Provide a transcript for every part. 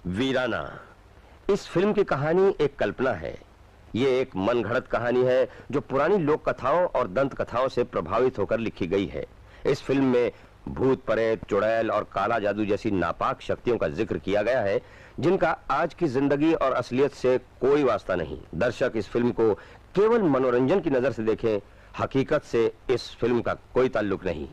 वीराना। इस फिल्म की कहानी एक कल्पना है। ये एक मनगढ़ंत कहानी है जो पुरानी लोक कथाओं और दंत कथाओं से प्रभावित होकर लिखी गई है। इस फिल्म में भूत, प्रेत, चुड़ैल और काला जादू जैसी नापाक शक्तियों का जिक्र किया गया है, जिनका आज की जिंदगी और असलियत से कोई वास्ता नहीं। दर्शक इस फिल्म को केवल मनोरंजन की नजर से देखें, हकीकत से इस फिल्म का कोई ताल्लुक नहीं।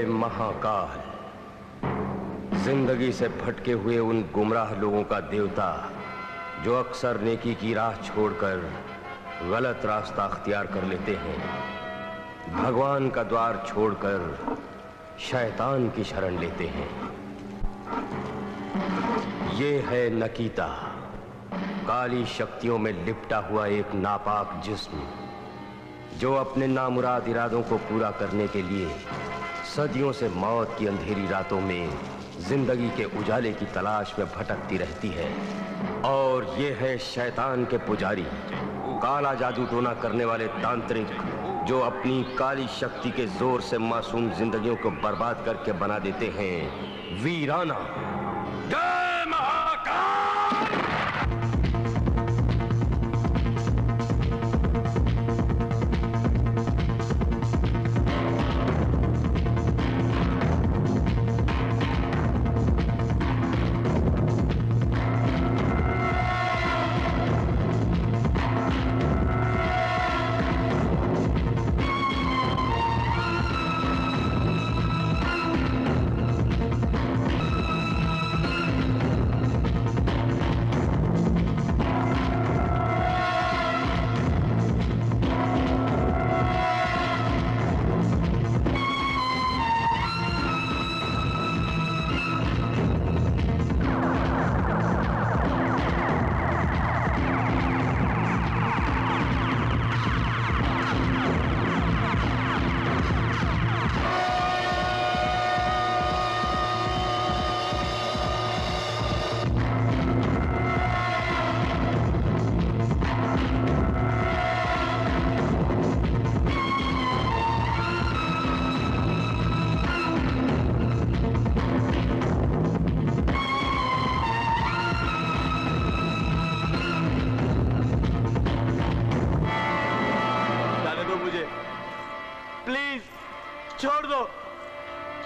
महाकाल, जिंदगी से भटके हुए उन गुमराह लोगों का देवता जो अक्सर नेकी की राह छोड़कर गलत रास्ता अख्तियार कर लेते हैं, भगवान का द्वार छोड़कर शैतान की शरण लेते हैं। ये है नकीता, काली शक्तियों में लिपटा हुआ एक नापाक जिस्म जो अपने नामुराद इरादों को पूरा करने के लिए सदियों से मौत की अंधेरी रातों में जिंदगी के उजाले की तलाश में भटकती रहती है। और ये है शैतान के पुजारी, काला जादू टोना करने वाले तांत्रिक जो अपनी काली शक्ति के जोर से मासूम जिंदगियों को बर्बाद करके बना देते हैं वीराना। जय महाकाल!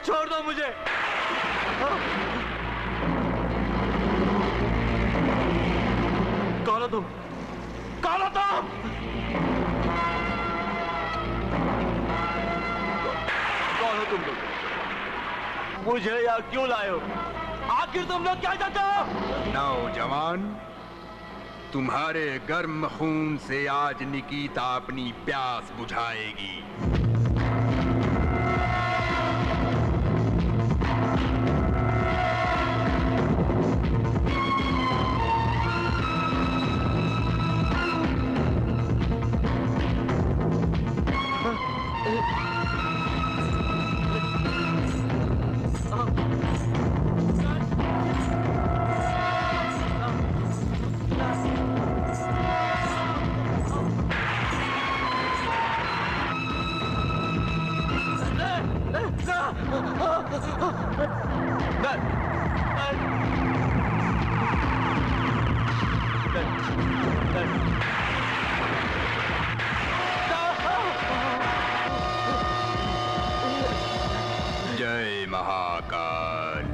छोड़ दो मुझे। कौन हो तुम? कौन हो तुम? कौन हो तुम लोग? मुझे यहाँ क्यों लाए हो? आखिर तुम लोग क्या चाहते हो? नौजवान, तुम्हारे गर्म खून से आज निकिता अपनी प्यास बुझाएगी। जय महाकाल।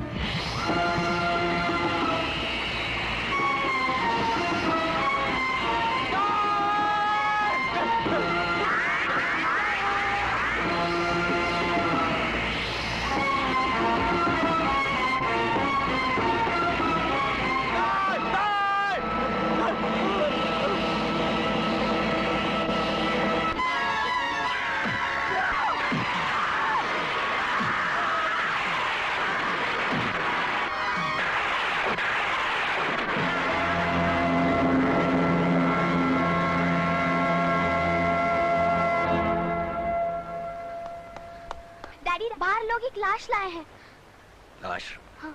लाश लाए हैं। लाश? हाँ।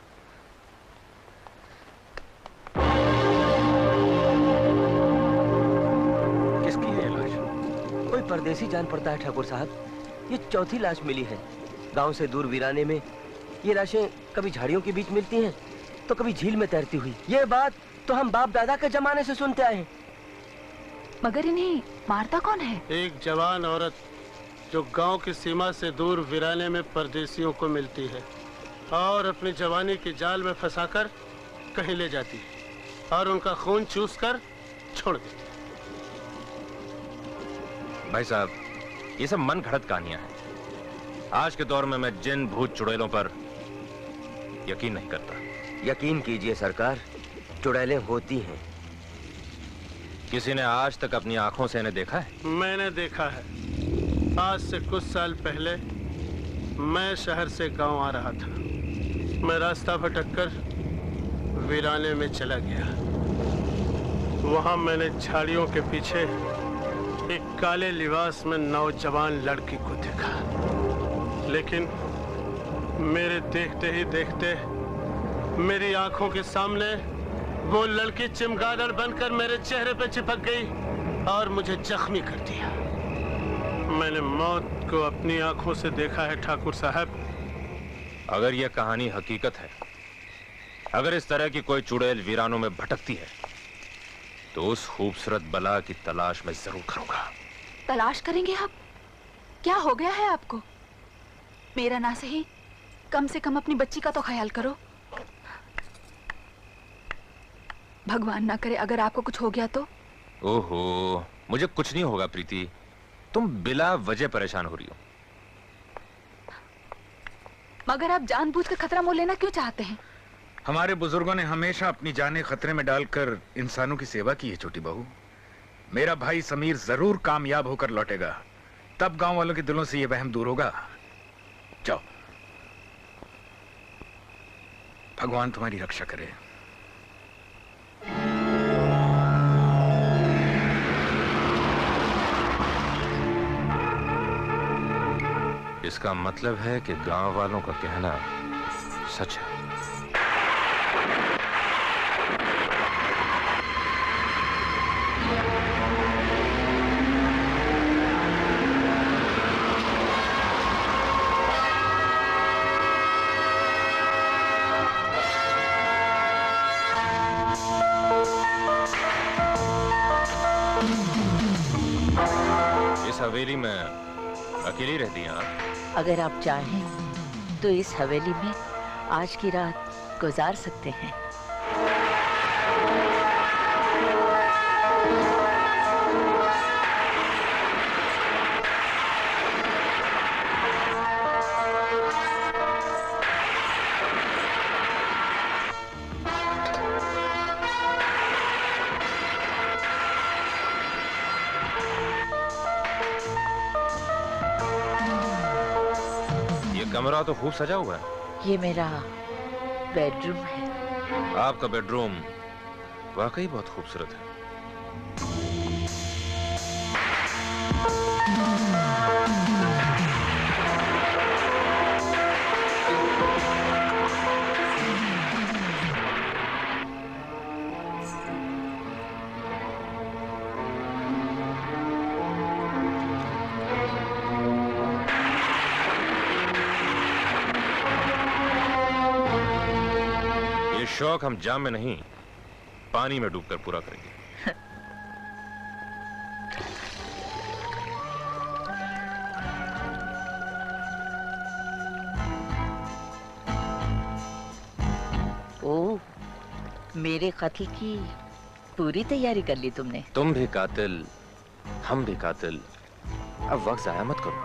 किसकी है ये लाश? कोई परदेसी जान पड़ता है ठाकुर साहब। ये चौथी लाश मिली है। गांव से दूर वीराने में ये लाशें कभी झाड़ियों के बीच मिलती हैं तो कभी झील में तैरती हुई। ये बात तो हम बाप दादा के जमाने से सुनते आए हैं। मगर इन्हें मारता कौन है? एक जवान औरत जो गांव की सीमा से दूर वीराने में परदेसियों को मिलती है और अपनी जवानी के जाल में फंसाकर कहीं ले जाती है और उनका खून चूसकर छोड़ देती है। भाई साहब, ये सब मन घड़त कहानियां हैं। आज के दौर में मैं जिन भूत चुड़ैलों पर यकीन नहीं करता। यकीन कीजिए सरकार, चुड़ैलें होती हैं। किसी ने आज तक अपनी आंखों से इन्हें देखा है? मैंने देखा है। आज से कुछ साल पहले मैं शहर से गांव आ रहा था। मैं रास्ता भटककर वीराने में चला गया। वहां मैंने झाड़ियों के पीछे एक काले लिबास में नौजवान लड़की को देखा, लेकिन मेरे देखते ही देखते मेरी आंखों के सामने वो लड़की चिमगादड़ बनकर मेरे चेहरे पे चिपक गई और मुझे जख्मी कर दिया। मैंने मौत को अपनी आंखों से देखा है ठाकुर साहब। अगर यह कहानी हकीकत है, अगर इस तरह की कोई चुड़ैल वीरानों में भटकती है, तो उस खूबसूरत बला की तलाश मैं जरूर करूंगा। तलाश करेंगे आप? क्या हो गया है आपको? मेरा ना सही, कम से कम अपनी बच्ची का तो ख्याल करो। भगवान ना करे अगर आपको कुछ हो गया तो। ओहो, मुझे कुछ नहीं होगा प्रीति। तुम बिला वजह परेशान हो रही हो। मगर आप जानबूझकर खतरा मोल लेना क्यों चाहते हैं? हमारे बुजुर्गों ने हमेशा अपनी जानें खतरे में डालकर इंसानों की सेवा की है छोटी बहू। मेरा भाई समीर जरूर कामयाब होकर लौटेगा, तब गांव वालों के दिलों से यह वहम दूर होगा। जाओ, भगवान तुम्हारी रक्षा करे। इसका मतलब है कि गांव वालों का कहना सच है। इस हवेली में अकेली रहती हैं आप? अगर आप चाहें तो इस हवेली में आज की रात गुजार सकते हैं। कमरा तो खूब सजा हुआ है। ये मेरा बेडरूम है। आपका बेडरूम वाकई बहुत खूबसूरत है। शौक हम जाम में नहीं, पानी में डूबकर पूरा करेंगे। ओह, मेरे कत्ल की पूरी तैयारी कर ली तुमने। तुम भी कातिल, हम भी कातिल। अब वक्त जाया मत करो।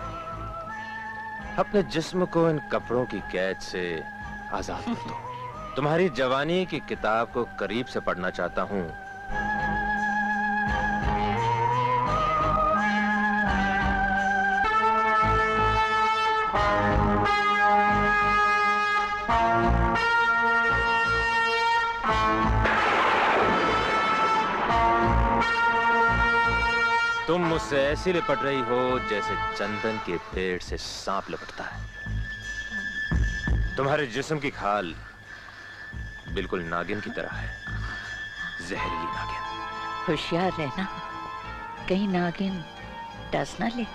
अपने जिस्म को इन कपड़ों की कैद से आजाद कर दो। तुम्हारी जवानी की किताब को करीब से पढ़ना चाहता हूं। तुम मुझसे ऐसी लिपट रही हो जैसे चंदन के पेड़ से सांप लिपटता है। तुम्हारे जिस्म की खाल बिल्कुल नागिन की तरह है, जहरीली नागिन। होशियार रहना, कहीं नागिन डस ना ले।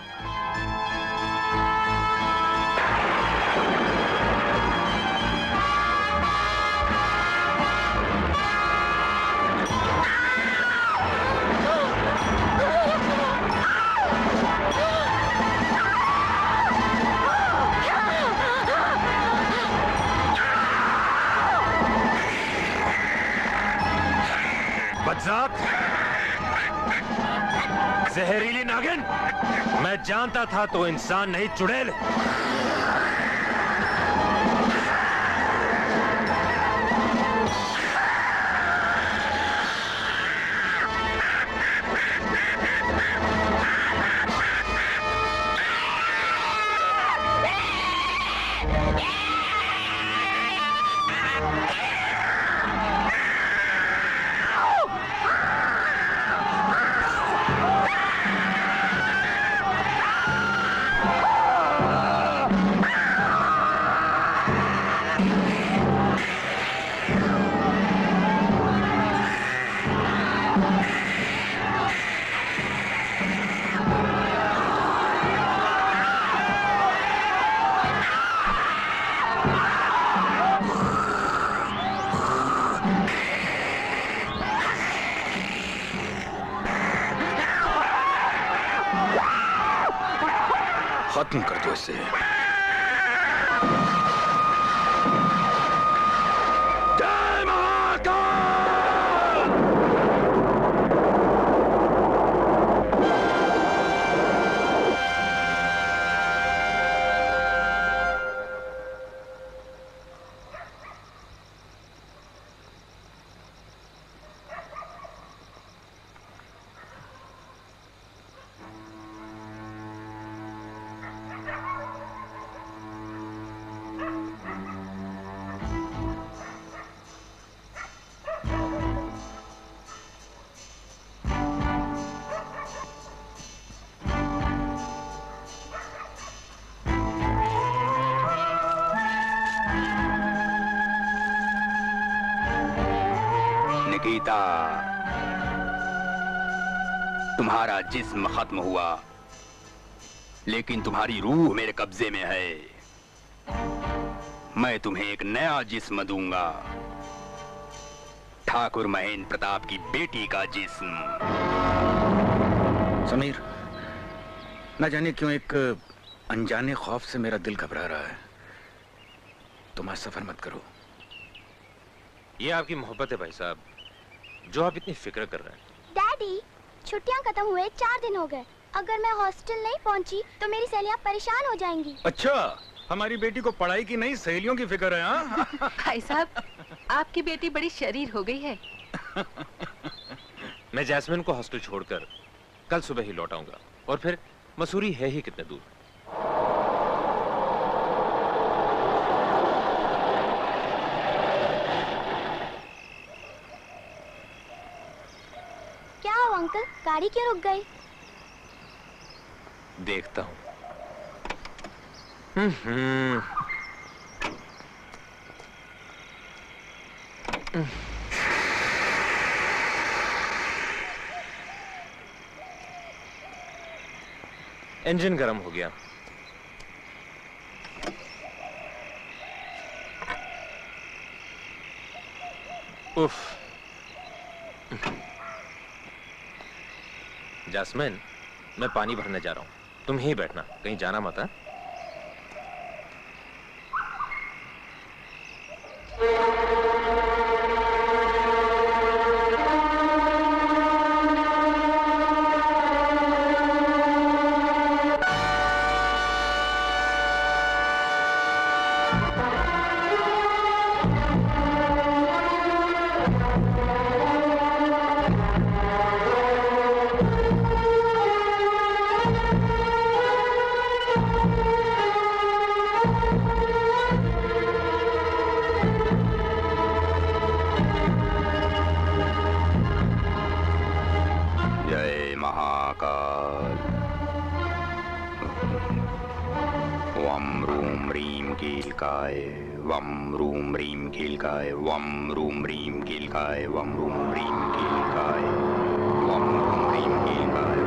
बदजात, जहरीली नागिन, मैं जानता था तो इंसान नहीं चुड़ैल। खत्म कर दो इसे। जय महाकाल! निकिता, तुम्हारा जिस्म खत्म हुआ, लेकिन तुम्हारी रूह मेरे कब्जे में है। मैं तुम्हें एक नया जिस्म दूंगा, ठाकुर महेंद्र प्रताप की बेटी का जिस्म। समीर, न जाने क्यों एक अनजाने खौफ से मेरा दिल घबरा रहा है। तुम आज सफर मत करो। ये आपकी मोहब्बत है भाई साहब, जो आप इतनी फिक्र कर रहे हैं। डैडी, छुट्टियां खत्म हुए 4 दिन हो गए। अगर मैं हॉस्टल नहीं पहुंची तो मेरी सहेलियां परेशान हो जाएंगी। अच्छा, हमारी बेटी को पढ़ाई की नहीं सहेलियों की फिक्र है। हाँ? भाई साहब, आपकी बेटी बड़ी शरीर हो गई है। मैं जैस्मिन को हॉस्टल छोड़कर कल सुबह ही लौट आऊंगा, और फिर मसूरी है ही कितने दूर। क्या हुआ अंकल, गाड़ी क्यों रुक गई? देखता हूं। इंजन गर्म हो गया। उफ। जैस्मिन, मैं पानी भरने जा रहा हूं, तुम यहीं बैठना, कहीं जाना मत। हाँ? कीलकाय वम रूम रीम कीलकाय वम रूम रीम कीलकाय वम रूम रीम कीलकाय वम रूम रीम कीलकाय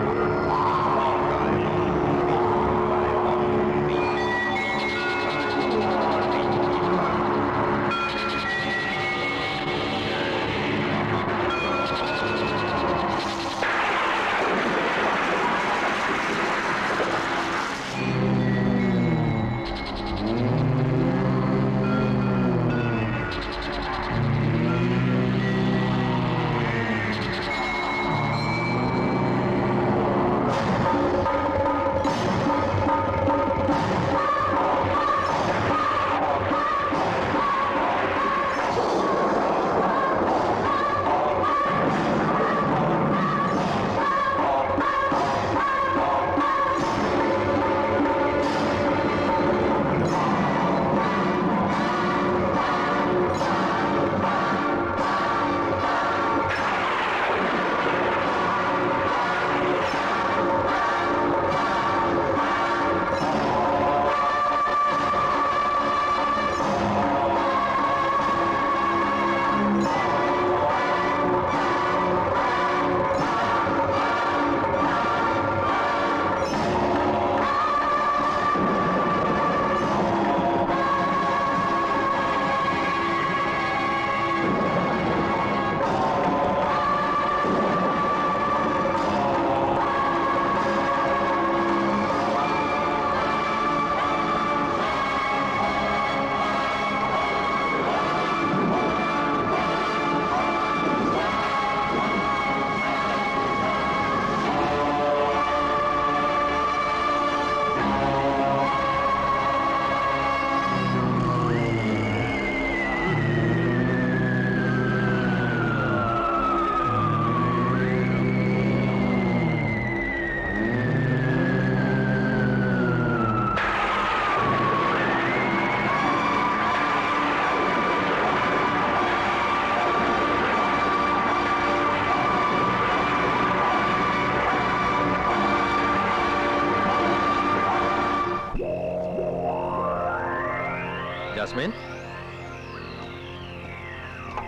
जास्मिन,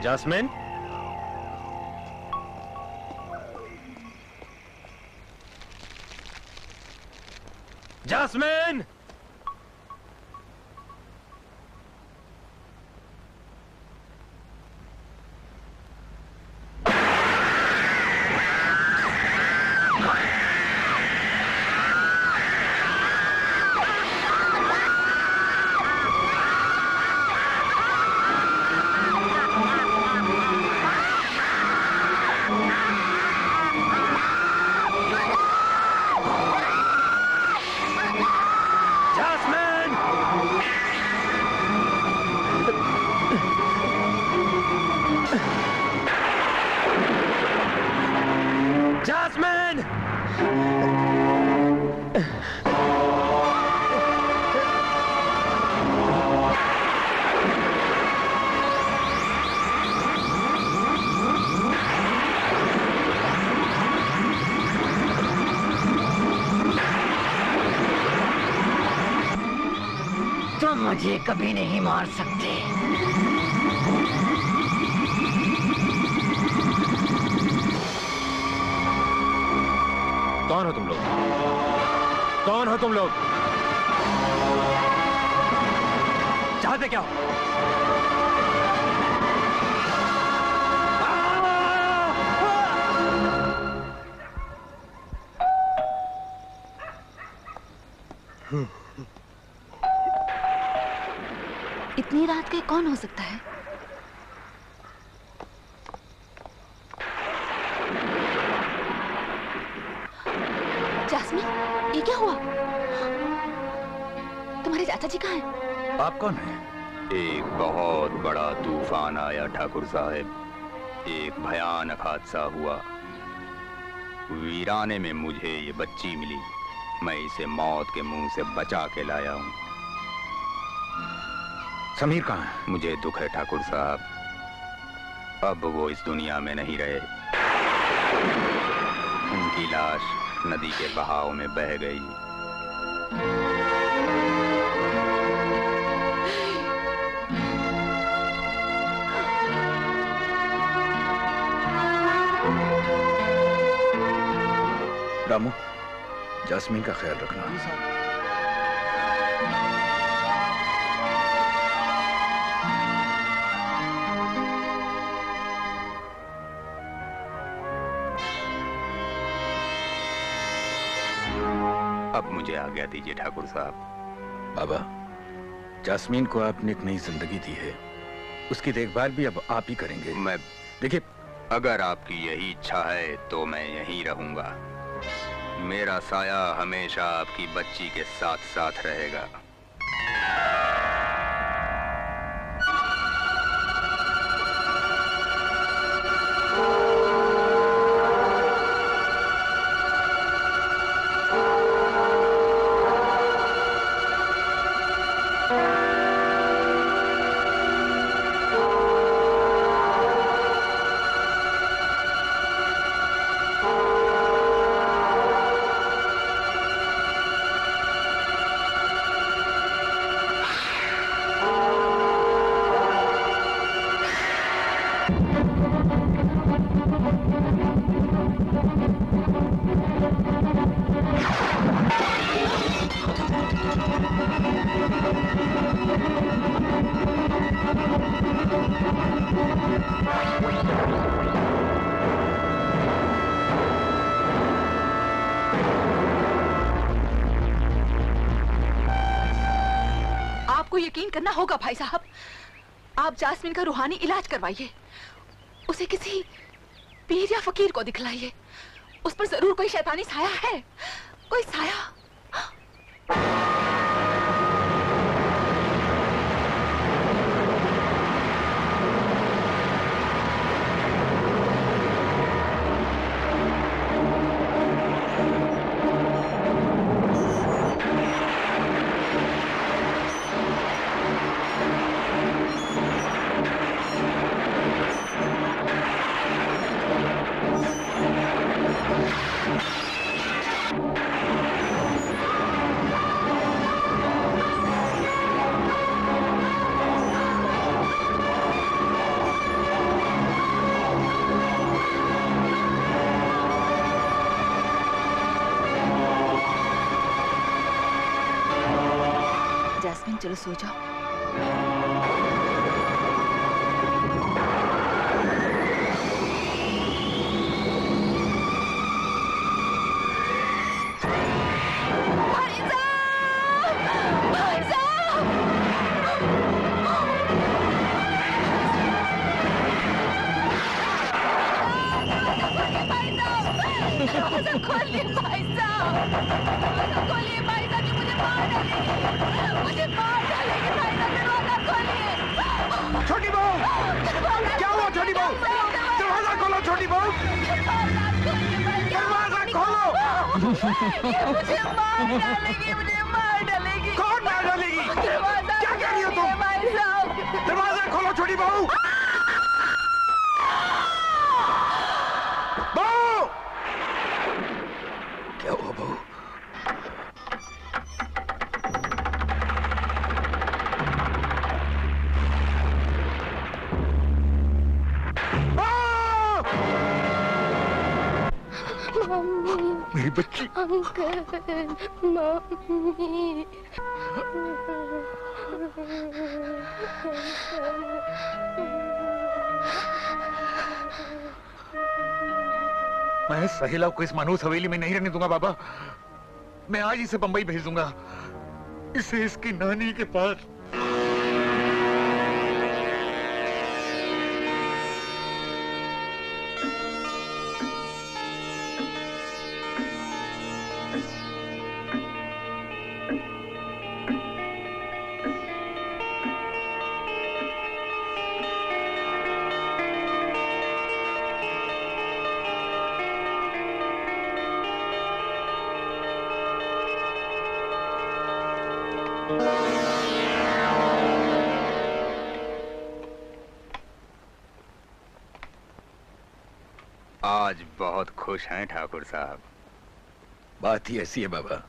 जास्मिन, जास्मिन, तुम मुझे कभी नहीं मार सकते। कौन हो तुम लोग? कौन हो तुम लोग? चाहते क्या हो? इतनी रात के कौन हो सकता है? जास्मिन, ये क्या हुआ? तुम्हारे चाचा जी कहाँ हैं? आप कौन हैं? एक बहुत बड़ा तूफान आया ठाकुर साहब। एक भयानक हादसा हुआ। वीराने में मुझे ये बच्ची मिली। मैं इसे मौत के मुंह से बचा के लाया हूँ। समीर कहाँ है? मुझे दुख है ठाकुर साहब, अब वो इस दुनिया में नहीं रहे। उनकी लाश नदी के बहाव में बह गई। रामू, जास्मीन का ख्याल रखना। अब मुझे आज्ञा दीजिए ठाकुर साहब। बाबा, जास्मीन को आपने एक नई जिंदगी दी है, उसकी देखभाल भी अब आप ही करेंगे। मैं देखिए, अगर आपकी यही इच्छा है तो मैं यहीं रहूंगा। मेरा साया हमेशा आपकी बच्ची के साथ साथ रहेगा। यकीन करना होगा भाई साहब। आप जास्मीन का रूहानी इलाज करवाइए, उसे किसी पीर या फकीर को दिखलाइए। उस पर जरूर कोई शैतानी साया है, कोई साया। चलो सो जाओ। खोलिए भाई साहब, खोलिए भाई साहब, मुझे मार डालेगी, मुझे मार डालेगी भाई साहब, दरवाजा खोलिए। छोटी बहू, क्या हुआ छोटी बहू? दरवाजा खोलो छोटी बहू, दरवाजा खोलो। ये मुझे मार डालेगी, मुझे मार डालेगी। कौन मार डालेगी? क्या कह रही हो तुम? भाई साहब दरवाजा खोलो छोटी बहू। क्या हुआ बहू? मेरी बच्ची। Uncle, mummy. मैं सहेला को इस मनहूस हवेली में नहीं रहने दूंगा बाबा। मैं आज इसे बंबई भेज दूंगा, इसे इसकी नानी के पास। आज बहुत खुश हैं ठाकुर साहब। बात ही ऐसी है बाबा,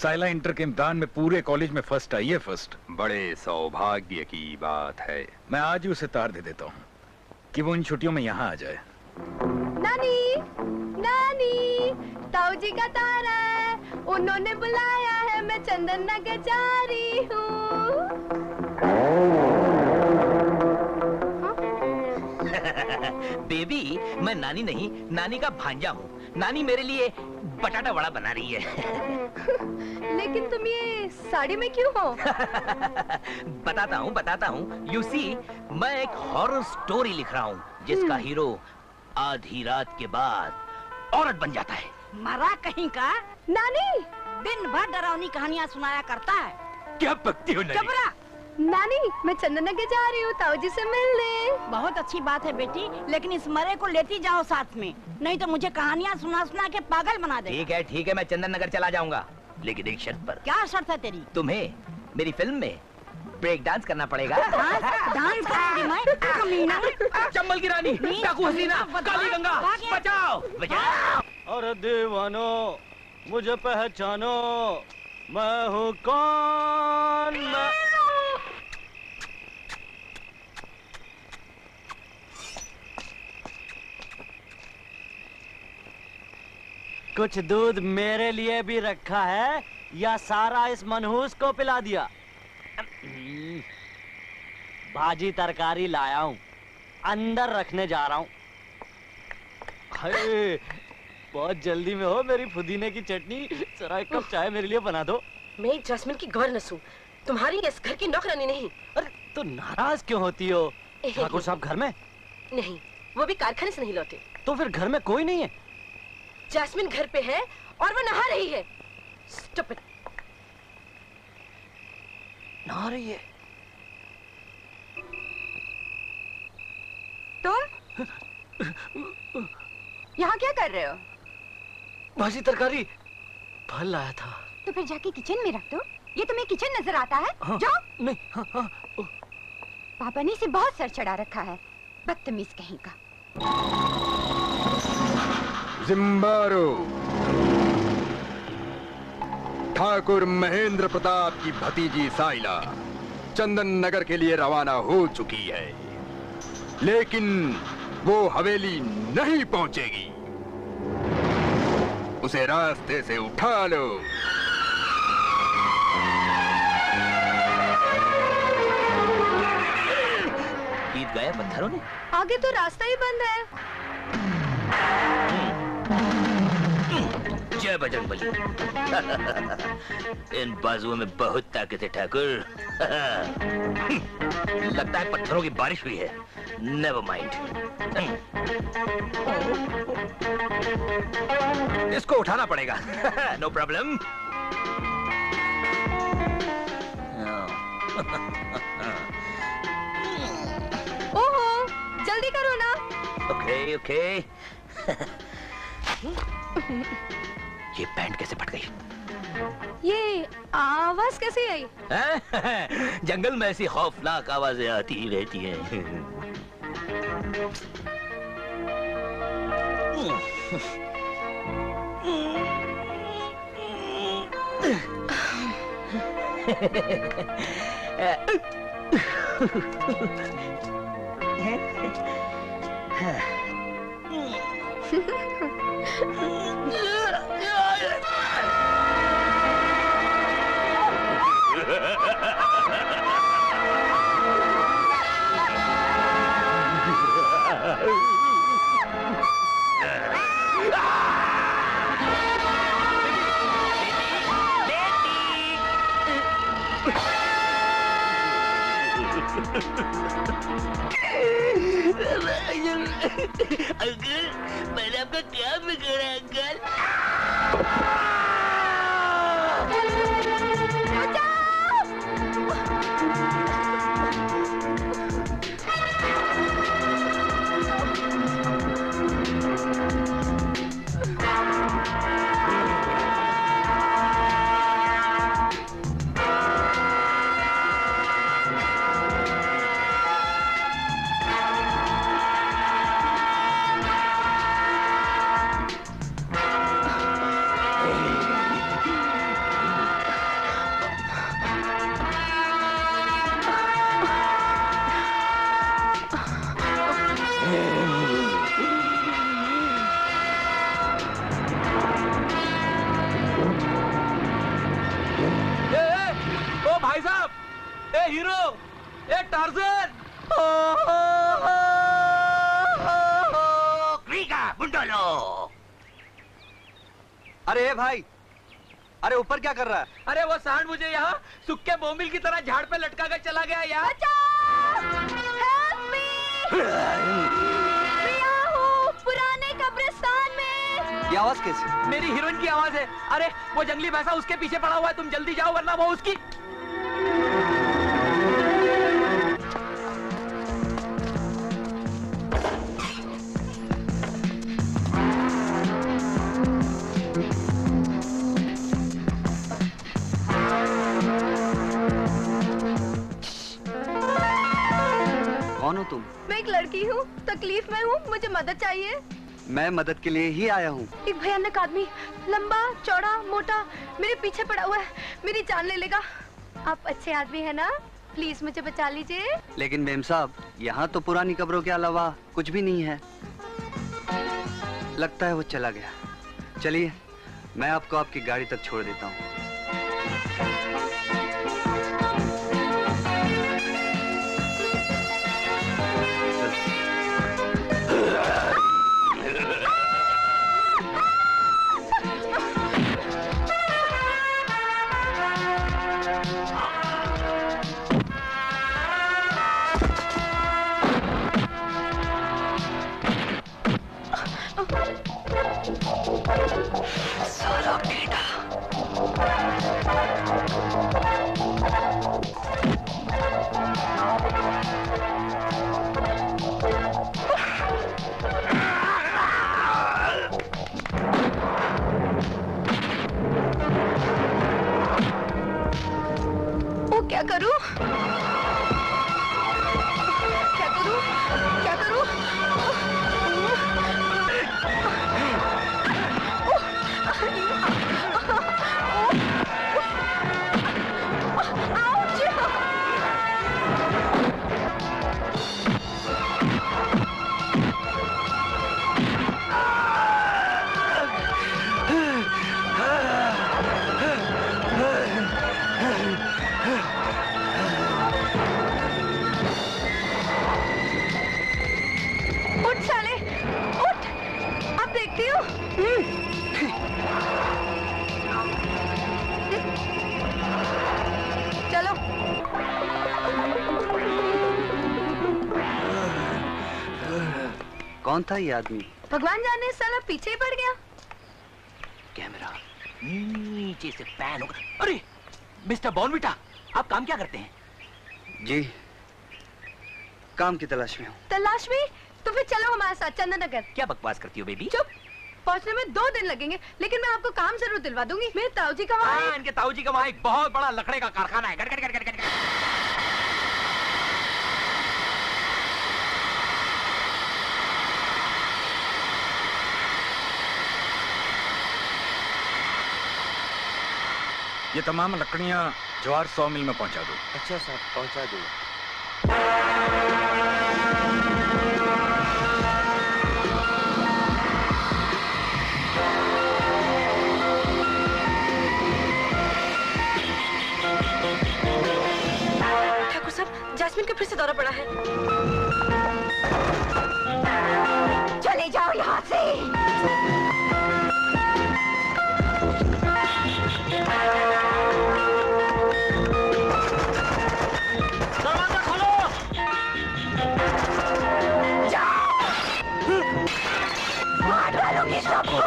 साइला इंटर के इम्तिहान में पूरे कॉलेज में फर्स्ट आई है, फर्स्ट। बड़े सौभाग्य की बात है। मैं आज ही उसे तार दे देता हूँ कि वो इन छुट्टियों में यहाँ आ जाए। नानी, नानी, ताऊ जी का तारा है, उन्होंने बुलाया है, मैं चंदन नगर जा रही हूँ। बेबी, मैं नानी नहीं, नानी का भांजा हूँ। नानी मेरे लिए बटाटा वड़ा बना रही है। लेकिन तुम ये साड़ी में क्यों हो? बताता हूँ। यू सी, मैं एक हॉरर स्टोरी लिख रहा हूँ जिसका हीरो आधी रात के बाद औरत बन जाता है। मरा कहीं का? नानी दिन भर डरावनी कहानियाँ सुनाया करता है। क्या बकती हो नानी? चुप रहा। नानी, मैं चंदन नगर जा रही हूँ ताऊ जी से मिलने। बहुत अच्छी बात है बेटी, लेकिन इस मरे को लेती जाओ साथ में, नहीं तो मुझे कहानियाँ सुना के पागल बना दे। ठीक है, मैं चंदन नगर चला जाऊंगा, लेकिन एक शर्त पर। क्या शर्त है तेरी? तुम्हें मेरी फिल्म में ब्रेक डांस करना पड़ेगा। डांस करूंगी मैं, कमीना। चंबल की रानी, डाकू हसीना, काली गंगा, बचाओ बचाओ। और दीवानो, मुझे पहचानो, मैं हूँ कौन? कुछ दूध मेरे लिए भी रखा है या सारा इस मनहूस को पिला दिया? भाजी तरकारी लाया हूँ, अंदर रखने जा रहा हूँ। अरे बहुत जल्दी में हो मेरी पुदीने की चटनी, जरा एक कप चाय मेरे लिए बना दो। मैं जैस्मिन की गवर्नेस हूँ, तुम्हारी इस घर की नौकरानी नहीं। अरे तो नाराज क्यों होती हो? ठाकुर साहब घर में नहीं, वो भी कारखाने से नहीं लौटे। तो फिर घर में कोई नहीं है? जैस्मिन घर पे है और वो नहा रही है। स्टूपिड। नहा रही है? तुम यहाँ क्या कर रहे हो? भाजी तरकारी फल लाया था। तो फिर जाके किचन में रख दो। ये तुम्हें किचन नजर आता है? हाँ, जाओ। नहीं, हाँ। पापा ने इसे बहुत सर चढ़ा रखा है, बदतमीज कहीं का। जिम्बारो, ठाकुर महेंद्र प्रताप की भतीजी साइला चंदन नगर के लिए रवाना हो चुकी है, लेकिन वो हवेली नहीं पहुंचेगी। उसे रास्ते से उठा लो। जीत गए पत्थरों ने। आगे तो रास्ता ही बंद है। जय बजरंगबली। इन बाजुओं में बहुत ताकत है ठाकुर। लगता है पत्थरों की बारिश हुई है। Never mind. इसको उठाना पड़ेगा। No problem. ओहो, जल्दी करो ना। ओके। ये पैंट कैसे फट गई? ये आवाज कैसे आई? जंगल में ऐसी खौफनाक आवाजें आती ही रहती हैं। अंकल, मैंने आपका क्या बिगाड़ा अंकल? अरे भाई, अरे ऊपर क्या कर रहा है? अरे वो सांड मुझे यहाँ सुक्के बोमिल की तरह झाड़ पे लटका कर चला गया यार। पुराने कब्रिस्तान में। ये आवाज कैसी? मेरी हीरोइन की आवाज है। अरे वो जंगली भैंसा उसके पीछे पड़ा हुआ है, तुम जल्दी जाओ वरना वो उसकी। कौन हो तुम? मैं एक लड़की हूँ, तकलीफ में हूँ, मुझे मदद चाहिए। मैं मदद के लिए ही आया हूँ। एक भयानक आदमी, लंबा चौड़ा मोटा, मेरे पीछे पड़ा हुआ है, मेरी जान ले लेगा। आप अच्छे आदमी है ना, प्लीज मुझे बचा लीजिए। लेकिन मेम साहब, यहाँ तो पुरानी कब्रों के अलावा कुछ भी नहीं है। लगता है वो चला गया। चलिए, मैं आपको आपकी गाड़ी तक छोड़ देता हूँ। साला बेटा। वो क्या करूं? क्या करूं? क्या करूं? उठ साले, उठ! अब देखती हूँ। चलो। कौन था ये आदमी? भगवान जाने, साला पीछे ही पड़ गया। कैमरा नीचे से पैन होगा। अरे मिस्टर बॉर्नविटा, आप काम क्या करते हैं? जी, काम की तलाश में हूँ। तलाश में? तो फिर चलो हमारे साथ चंदन नगर। क्या बकवास करती हो बेबी? चुप! पहुंचने में 2 दिन लगेंगे, लेकिन मैं आपको काम जरूर दिलवा दूंगी। मेरे ताऊजी का वहाँ इनके ताऊजी का वहाँ एक बहुत बड़ा लकड़े का कारखाना है। गड़ गड़ गड़ गड़ गड़। ये तमाम लकड़ियां ज्वार 100 मिल में पहुंचा दो। अच्छा साहब, पहुंचा दो। ठाकुर साहब, जैस्मिन का फिर से दौरा पड़ा है। चले जाओ यहाँ से। दरवाजा खोलो। मार डालूंगी सबको।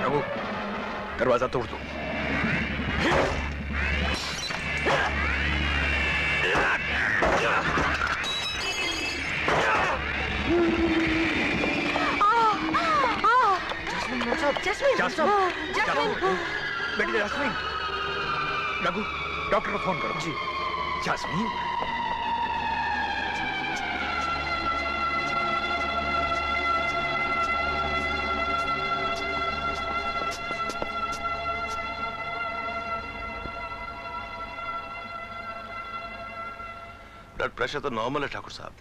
रघु, दरवाजा तोड़ दो। बेटी जैस्मिन, रघु, डॉक्टर को फोन करो। जी। जैस्मिन, ब्लड प्रेशर तो नॉर्मल है ठाकुर साहब।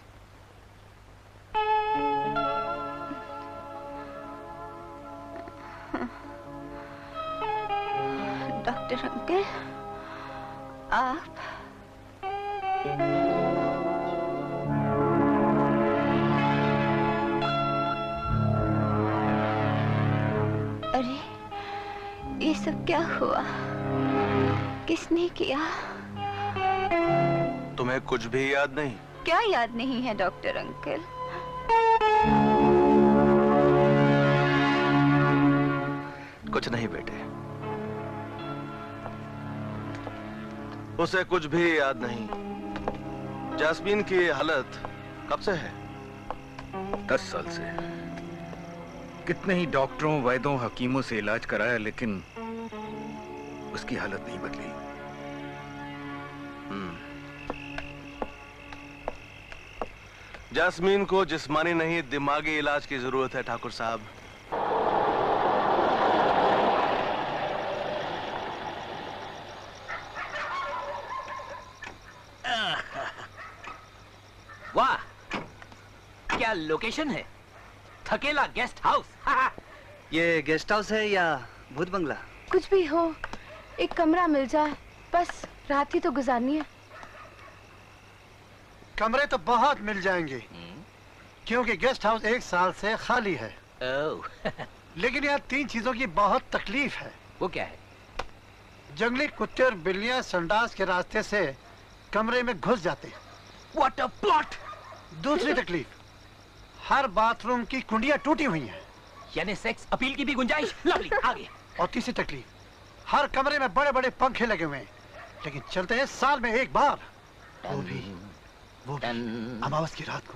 डॉक्टर अंकल, आप अरे ये सब क्या हुआ? किसने किया? तुम्हें कुछ भी याद नहीं? क्या याद नहीं है डॉक्टर अंकल? कुछ नहीं बेटे, उसे कुछ भी याद नहीं। जास्मीन की हालत कब से है? 10 साल से। कितने ही डॉक्टरों, वैद्यों, हकीमों से इलाज कराया, लेकिन उसकी हालत नहीं बदली। जास्मीन को जिस्मानी नहीं, दिमागी इलाज की जरूरत है ठाकुर साहब। वाह, क्या लोकेशन है! थकेला गेस्ट हाउस। ये गेस्ट हाउस है या भूत बंगला? कुछ भी हो, एक कमरा मिल जाए, बस रात ही तो गुजारनी है। कमरे तो बहुत मिल जाएंगे, क्योंकि गेस्ट हाउस 1 साल से खाली है। लेकिन यहाँ 3 चीजों की बहुत तकलीफ है। वो क्या है? जंगली कुत्ते और बिल्लियां संडास के रास्ते से कमरे में घुस जाते हैं। What a plot! दूसरी तकलीफ, हर बाथरूम की कुंडियां टूटी हुई हैं। यानी सेक्स अपील की भी गुंजाइश। लवली, आगे। और तीसरी तकलीफ, हर कमरे में बड़े बड़े पंखे लगे हुए हैं, लेकिन चलते हैं साल में 1 बार, वो भी अमावस की रात को।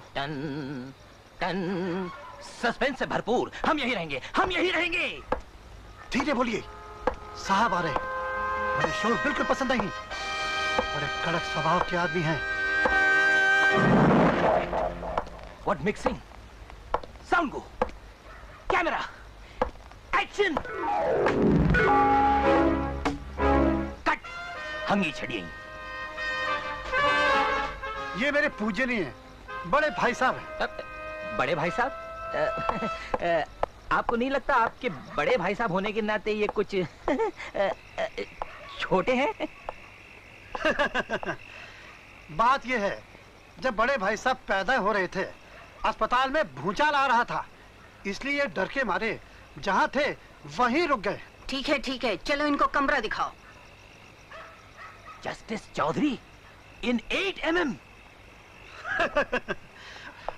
सस्पेंस से भरपूर। हम यही रहेंगे, हम यही रहेंगे। धीरे बोलिए, साहब आ रहे हैं। मुझे शोर बिल्कुल पसंद नहीं। बड़े कड़क स्वभाव के आदमी हैं। What mixing? Sound go. Camera. Action. Cut. हंगी छड़िए। ये मेरे पूजनीय हैं, बड़े भाई साहब हैं। बड़े भाई साहब? आपको नहीं लगता आपके बड़े भाई साहब होने के नाते ये कुछ छोटे हैं? बात ये है, जब बड़े भाई साहब पैदा हो रहे थे, अस्पताल में भूचाल आ रहा था, इसलिए डर के मारे जहाँ थे वहीं रुक गए। ठीक है, चलो इनको कमरा दिखाओ। जस्टिस चौधरी इन 8 mm।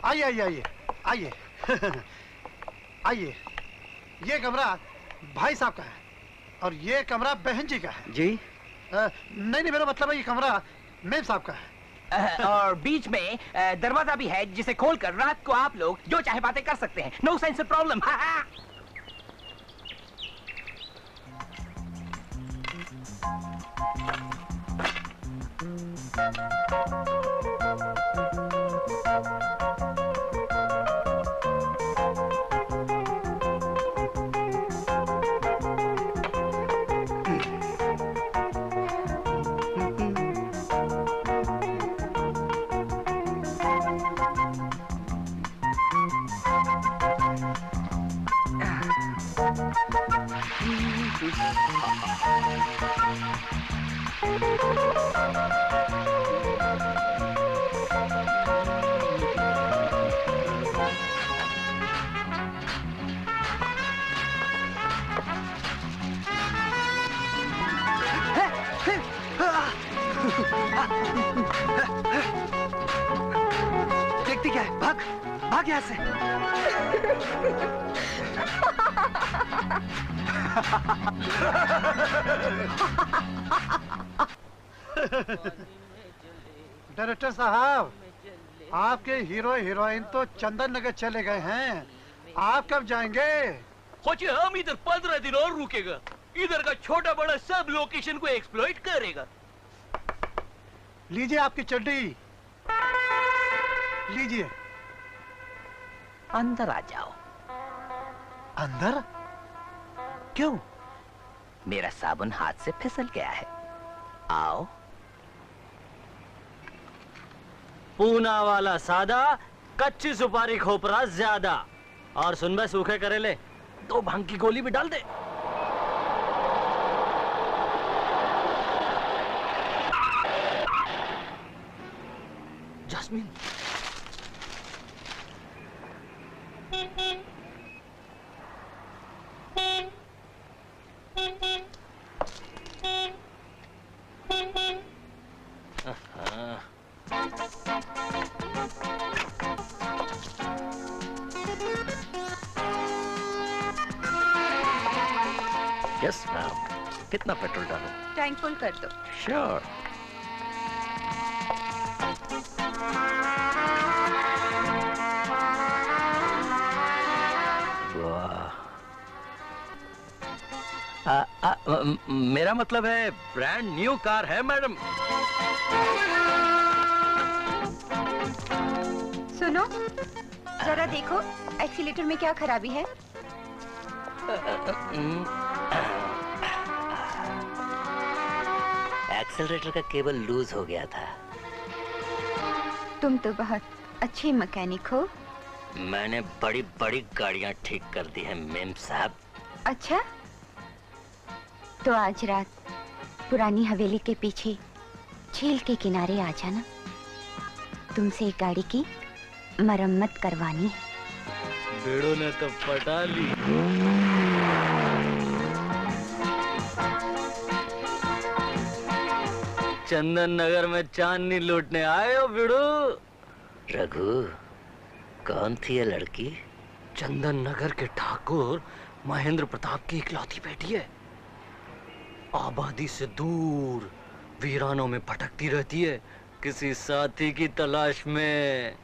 आइए आइए। ये कमरा भाई साहब का है और ये कमरा बहन जी का है। जी? नहीं, मेरा मतलब है ये कमरा मेम साहब का है। और बीच में दरवाजा भी है, जिसे खोलकर रात को आप लोग जो चाहे बातें कर सकते हैं। No sense of problem. देखती क्या है? भाग यहाँ से। डायरेक्टर साहब, आपके हीरो हीरोइन तो चंदन नगर चले गए हैं, आप कब जाएंगे? खोचे हम इधर 15 दिन और रुकेगा। इधर का छोटा बड़ा सब लोकेशन को एक्सप्लॉइट करेगा। लीजिए आपकी चड्डी, लीजिए। अंदर आ जाओ। अंदर? क्यों? मेरा साबुन हाथ से फिसल गया है। आओ। पूना वाला सादा, कच्ची सुपारी खोपरा ज्यादा। और सुन बे सूखे करेले, 2 भांग की गोली भी डाल दे। जैस्मीन, यस मैम, कितना पेट्रोल डालो? टैंक फुल कर दो। श्योर। मेरा मतलब है ब्रांड न्यू कार है मैडम। सुनो, जरा देखो एक्सीलेटर में क्या खराबी है। एक्सेलरेटर का केबल लूज हो गया था। तुम तो बहुत अच्छे मैकेनिक हो। मैंने बड़ी बड़ी गाड़ियां ठीक कर दी हैं मेम साहब। अच्छा, तो आज रात पुरानी हवेली के पीछे झील के किनारे आ जाना। तुमसे एक गाड़ी की मरम्मत करवानी है। बेड़ो ने तो पटा ली। चंदन नगर में चांदनी लूटने आए हो बिड़ू? रघु, कौन थी ये लड़की? चंदन नगर के ठाकुर महेंद्र प्रताप की इकलौती बेटी है। आबादी से दूर वीरानों में भटकती रहती है किसी साथी की तलाश में।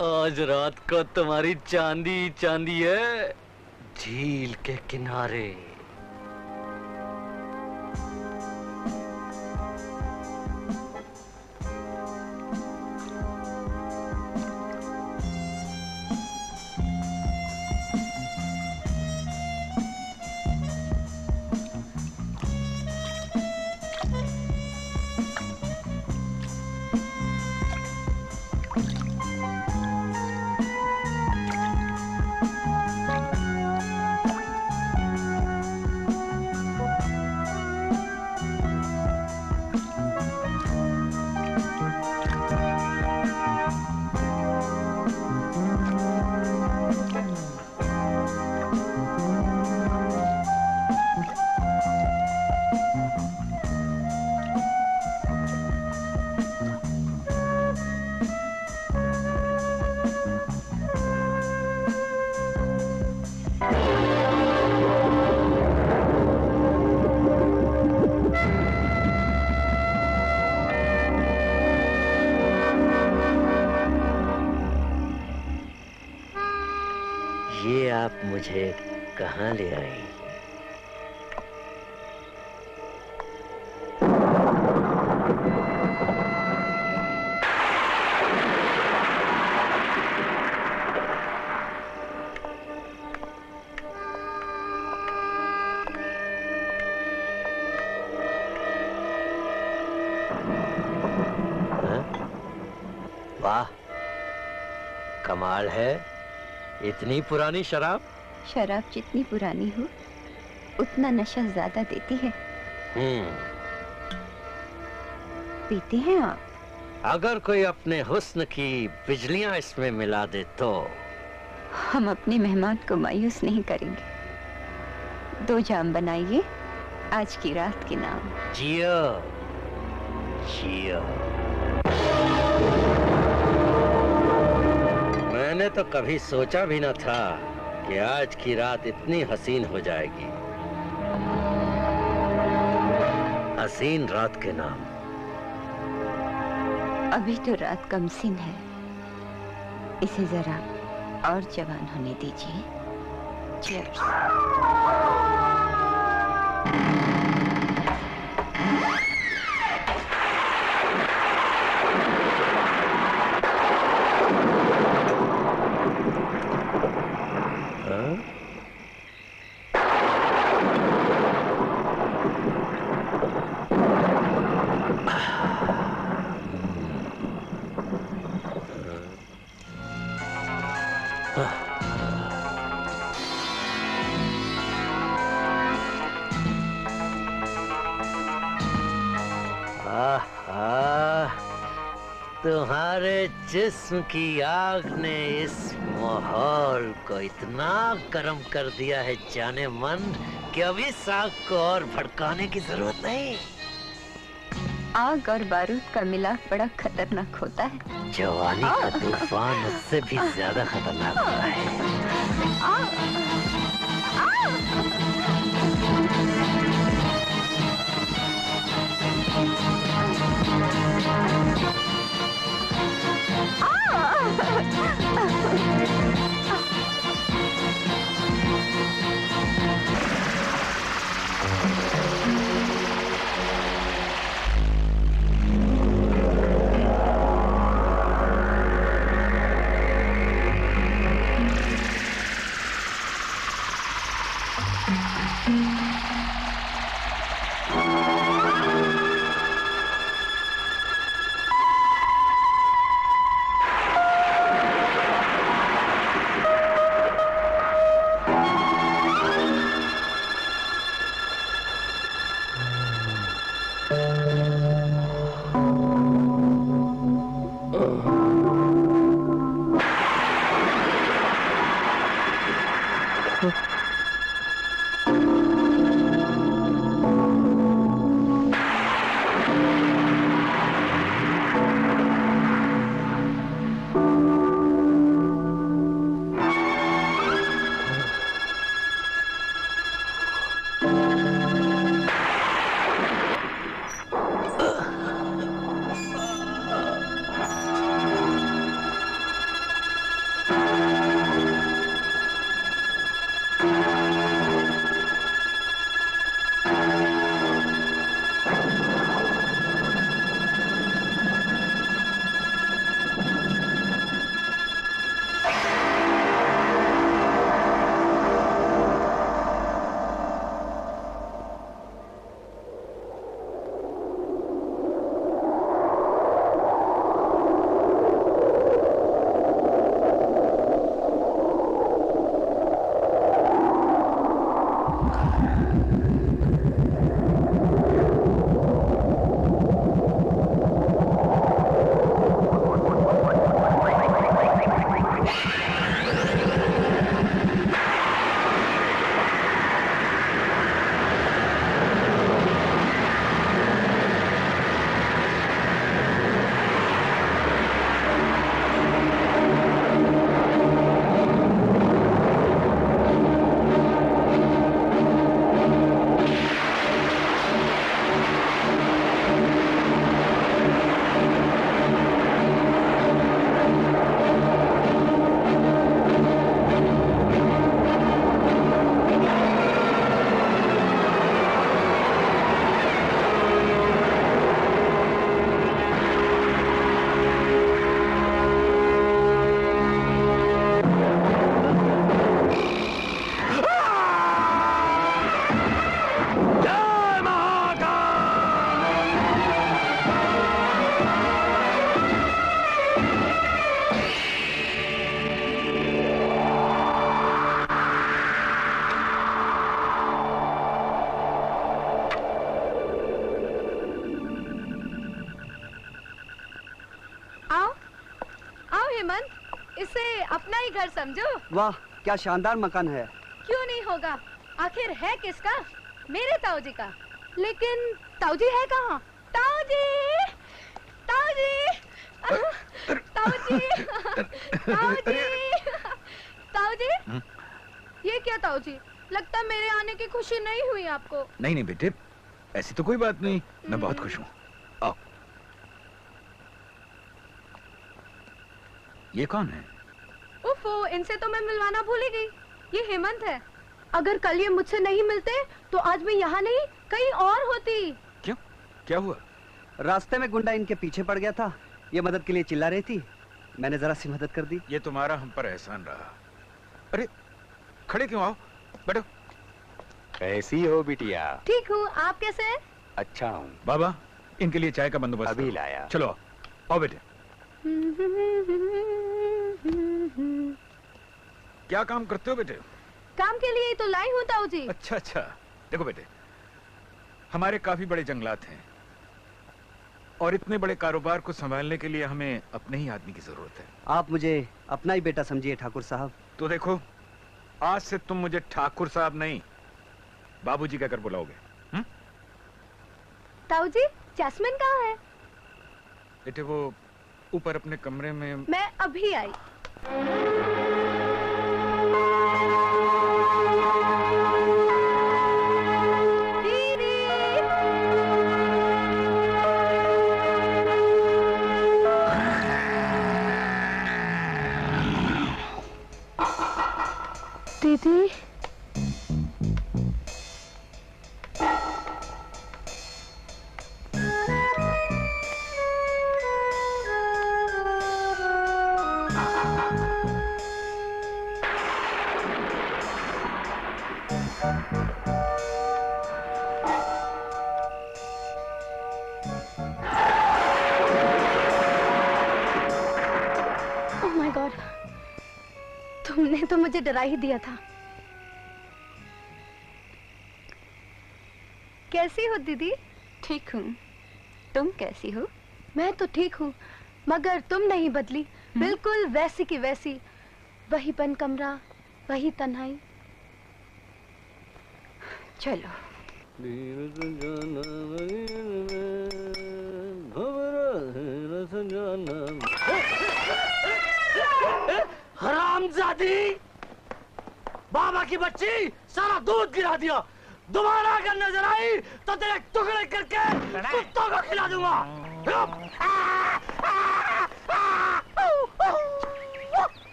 आज रात को तुम्हारी चांदी चांदी है झील के किनारे। आप मुझे कहाँ ले आई? वाह, कमाल है। इतनी पुरानी शराब? शराब जितनी पुरानी हो उतना नशा ज्यादा देती है। पीते हैं आप? अगर कोई अपने हुस्न की बिजलियां इसमें मिला दे तो? हम अपने मेहमान को मायूस नहीं करेंगे। 2 जाम बनाइए आज की रात के नाम। जियो जियो। मैंने तो कभी सोचा भी न था कि आज की रात इतनी हसीन हो जाएगी। हसीन रात के नाम। अभी तो रात कमसिन है, इसे जरा और जवान होने दीजिए। चीयर्स। तुम्हारे जिस्म की आग ने इस माहौल को इतना गर्म कर दिया है जाने मन कि अभी आग को और भड़काने की जरूरत नहीं। आग और बारूद का मिलाप बड़ा खतरनाक होता है। जवानी का तूफान उससे भी ज्यादा खतरनाक होता है। घर समझो। वाह क्या शानदार मकान है। क्यों नहीं होगा, आखिर है किसका? मेरे ताऊजी का। लेकिन ताऊजी है कहाँ? ताऊजी, ताऊजी, ताऊजी, ताऊजी, ताऊजी। ये क्या ताऊजी? लगता है मेरे आने की खुशी नहीं हुई आपको। नहीं नहीं बेटे, ऐसी तो कोई बात नहीं, मैं बहुत खुश हूँ। आओ। ये कौन है? उफ़ो, इनसे तो मैं मिलवाना भूल ही गई। ये हेमंत है। अगर कल ये मुझसे नहीं मिलते तो आज मैं यहाँ नहीं कहीं और होती। क्यों, क्या हुआ? रास्ते में गुंडा इनके पीछे पड़ गया था, ये मदद के लिए चिल्ला रही थी, मैंने जरा सी मदद कर दी। ये तुम्हारा हम पर एहसान रहा। अरे खड़े क्यों, आओ बैठो। कैसी हो बिटिया? ठीक हूँ, आप कैसे हैं? अच्छा हूँ। बाबा, इनके लिए चाय का बंदोबस्त अभी लाया। चलो आओ बेटे। क्या काम करते हो बेटे? काम के लिए तो लाई हूँ ताऊजी। अच्छा अच्छा, देखो बेटे, हमारे काफी बड़े जंगलात हैं, और इतने बड़े कारोबार को संभालने के लिए हमें अपने ही आदमी की जरूरत है। आप मुझे अपना ही बेटा समझिए ठाकुर साहब। तो देखो, आज से तुम मुझे ठाकुर साहब नहीं, बाबूजी कहकर बुलाओगे। ताऊ जी, जैस्मिन कहाँ है? बेटे वो ऊपर अपने कमरे में। मैं अभी आई। दीदी, ओह माय गॉड, तुमने तो मुझे डरा ही दिया था। कैसी हो दीदी? ठीक हूँ, तुम कैसी हो? मैं तो ठीक हूँ, मगर तुम नहीं बदली, बिल्कुल वैसी की वैसी। वही बंद कमरा, वही तन्हाई। चलो। हरामजादी, बाबा की बच्ची, सारा दूध गिरा दिया। दोबारा अगर नजर आई तो तेरे टुकड़े करके कुत्तों को खिला दूंगा।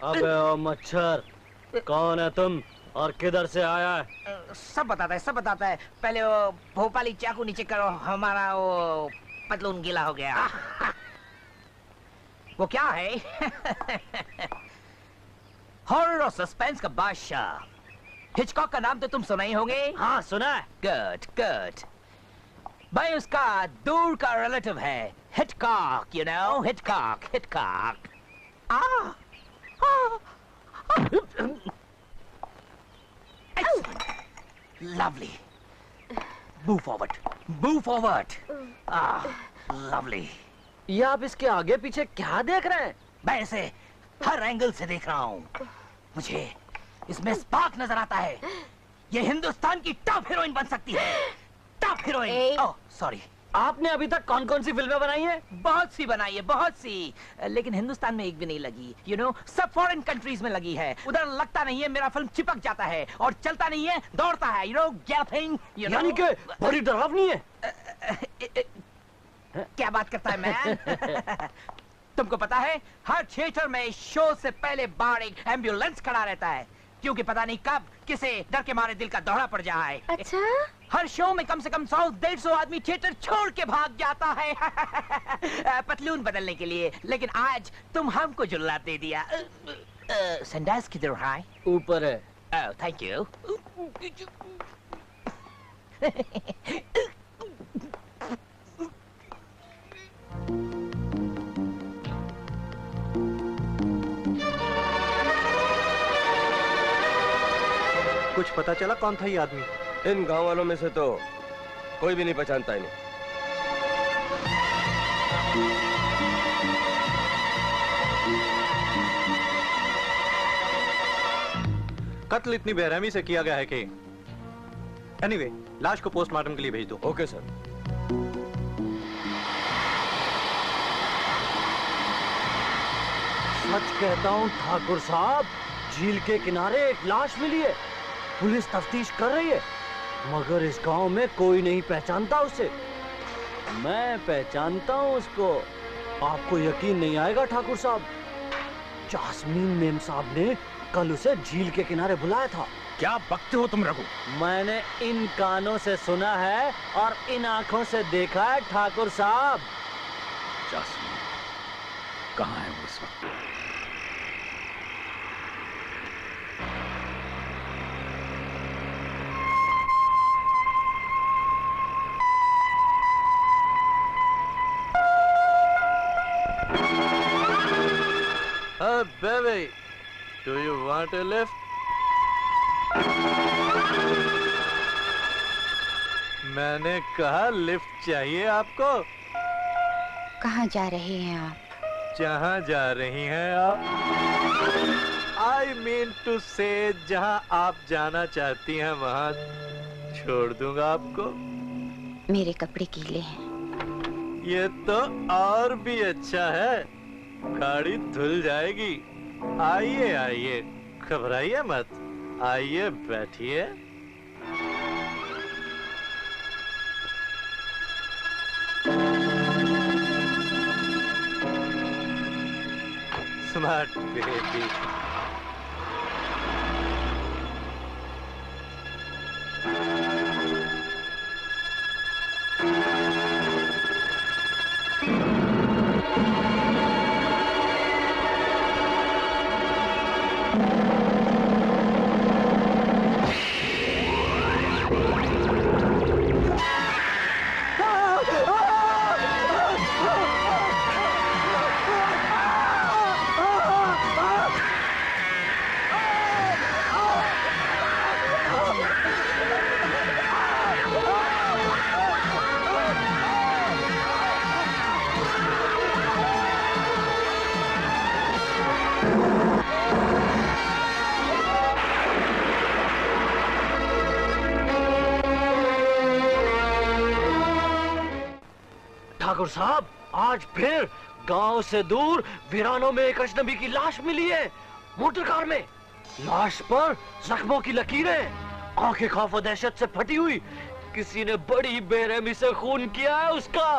अबे ओ मच्छर, कौन है तुम और किधर से आया है? सब बताता है, सब बताता है। पहले वो भोपाली चाकू नीचे करो, हमारा वो पतलून गीला हो गया। वो क्या है? हॉरर और सस्पेंस का बादशाह हिचकॉक का नाम तो तुम सुना ही होंगे। हाँ सुना है। Good good. भाई उसका दूर का रिलेटिव है Hitchcock, you know, Hitchcock, Hitchcock. Lovely. Move forward, move forward. Lovely. ये आप इसके आगे पीछे क्या देख रहे हैं? मैं इसे हर एंगल से देख रहा हूँ। मुझे इसमें स्पार्क नजर आता है। ये हिंदुस्तान की टॉप हीरोइन बन सकती है, टॉप हीरोइन। Oh sorry. आपने अभी तक कौन कौन सी फिल्में बनाई हैं? बहुत सी बनाई है, बहुत सी, लेकिन हिंदुस्तान में एक भी नहीं लगी। यू नो, सब फॉरेन कंट्रीज में लगी है। उधर लगता नहीं है, मेरा फिल्म चिपक जाता है और चलता नहीं है, दौड़ता है। You know, galloping. यानी कि बड़ी डरावनी है। क्या बात करता है मैन? तुमको पता है, हर थिएटर में शो से पहले बाहर एक एम्बुलेंस खड़ा रहता है, क्योंकि पता नहीं कब किसे डर के मारे दिल का दौरा पड़ जाए। अच्छा? हर शो में कम से कम 100-150 आदमी थिएटर छोड़ के भाग जाता है पतलून बदलने के लिए। लेकिन आज तुम हमको जुल्लात दे दिया। संडास किधर है? ऊपर है। Oh thank you. कुछ पता चला कौन था ये आदमी? इन गांव वालों में से तो कोई भी नहीं पहचानता इन्हें। कत्ल इतनी बेरहमी से किया गया है कि एनीवे, लाश को पोस्टमार्टम के लिए भेज दो। Okay sir. सच कहता हूँ ठाकुर साहब, झील के किनारे एक लाश मिली है। पुलिस तफ्तीश कर रही है, मगर इस गांव में कोई नहीं पहचानता उसे। मैं पहचानता हूँ उसको। आपको यकीन नहीं आएगा ठाकुर साहब, जास्मीन मेम साहब ने कल उसे झील के किनारे बुलाया था। क्या बकते हो तुम रघु? मैंने इन कानों से सुना है और इन आंखों से देखा है ठाकुर साहब। जास्मीन कहाँ है वो इस वक्त? Baby, do you want a lift? मैंने कहा लिफ्ट चाहिए आपको। कहाँ जा रहे हैं आप? जहाँ जा रही हैं आप? I mean to say जहाँ आप जाना चाहती हैं वहाँ छोड़ दूंगा आपको। मेरे कपड़े गीले हैं। ये तो और भी अच्छा है, गाड़ी धुल जाएगी। आइए आइए, घबराइए मत, आइए बैठिए। Smart baby. ठाकुर साहब, आज फिर गांव से दूर वीरानों में एक अजनबी की लाश मिली है, मोटर कार में। लाश पर जख्मों की लकीरें, आंखें खौफ और दहशत से फटी हुई। किसी ने बड़ी बेरहमी से खून किया है उसका।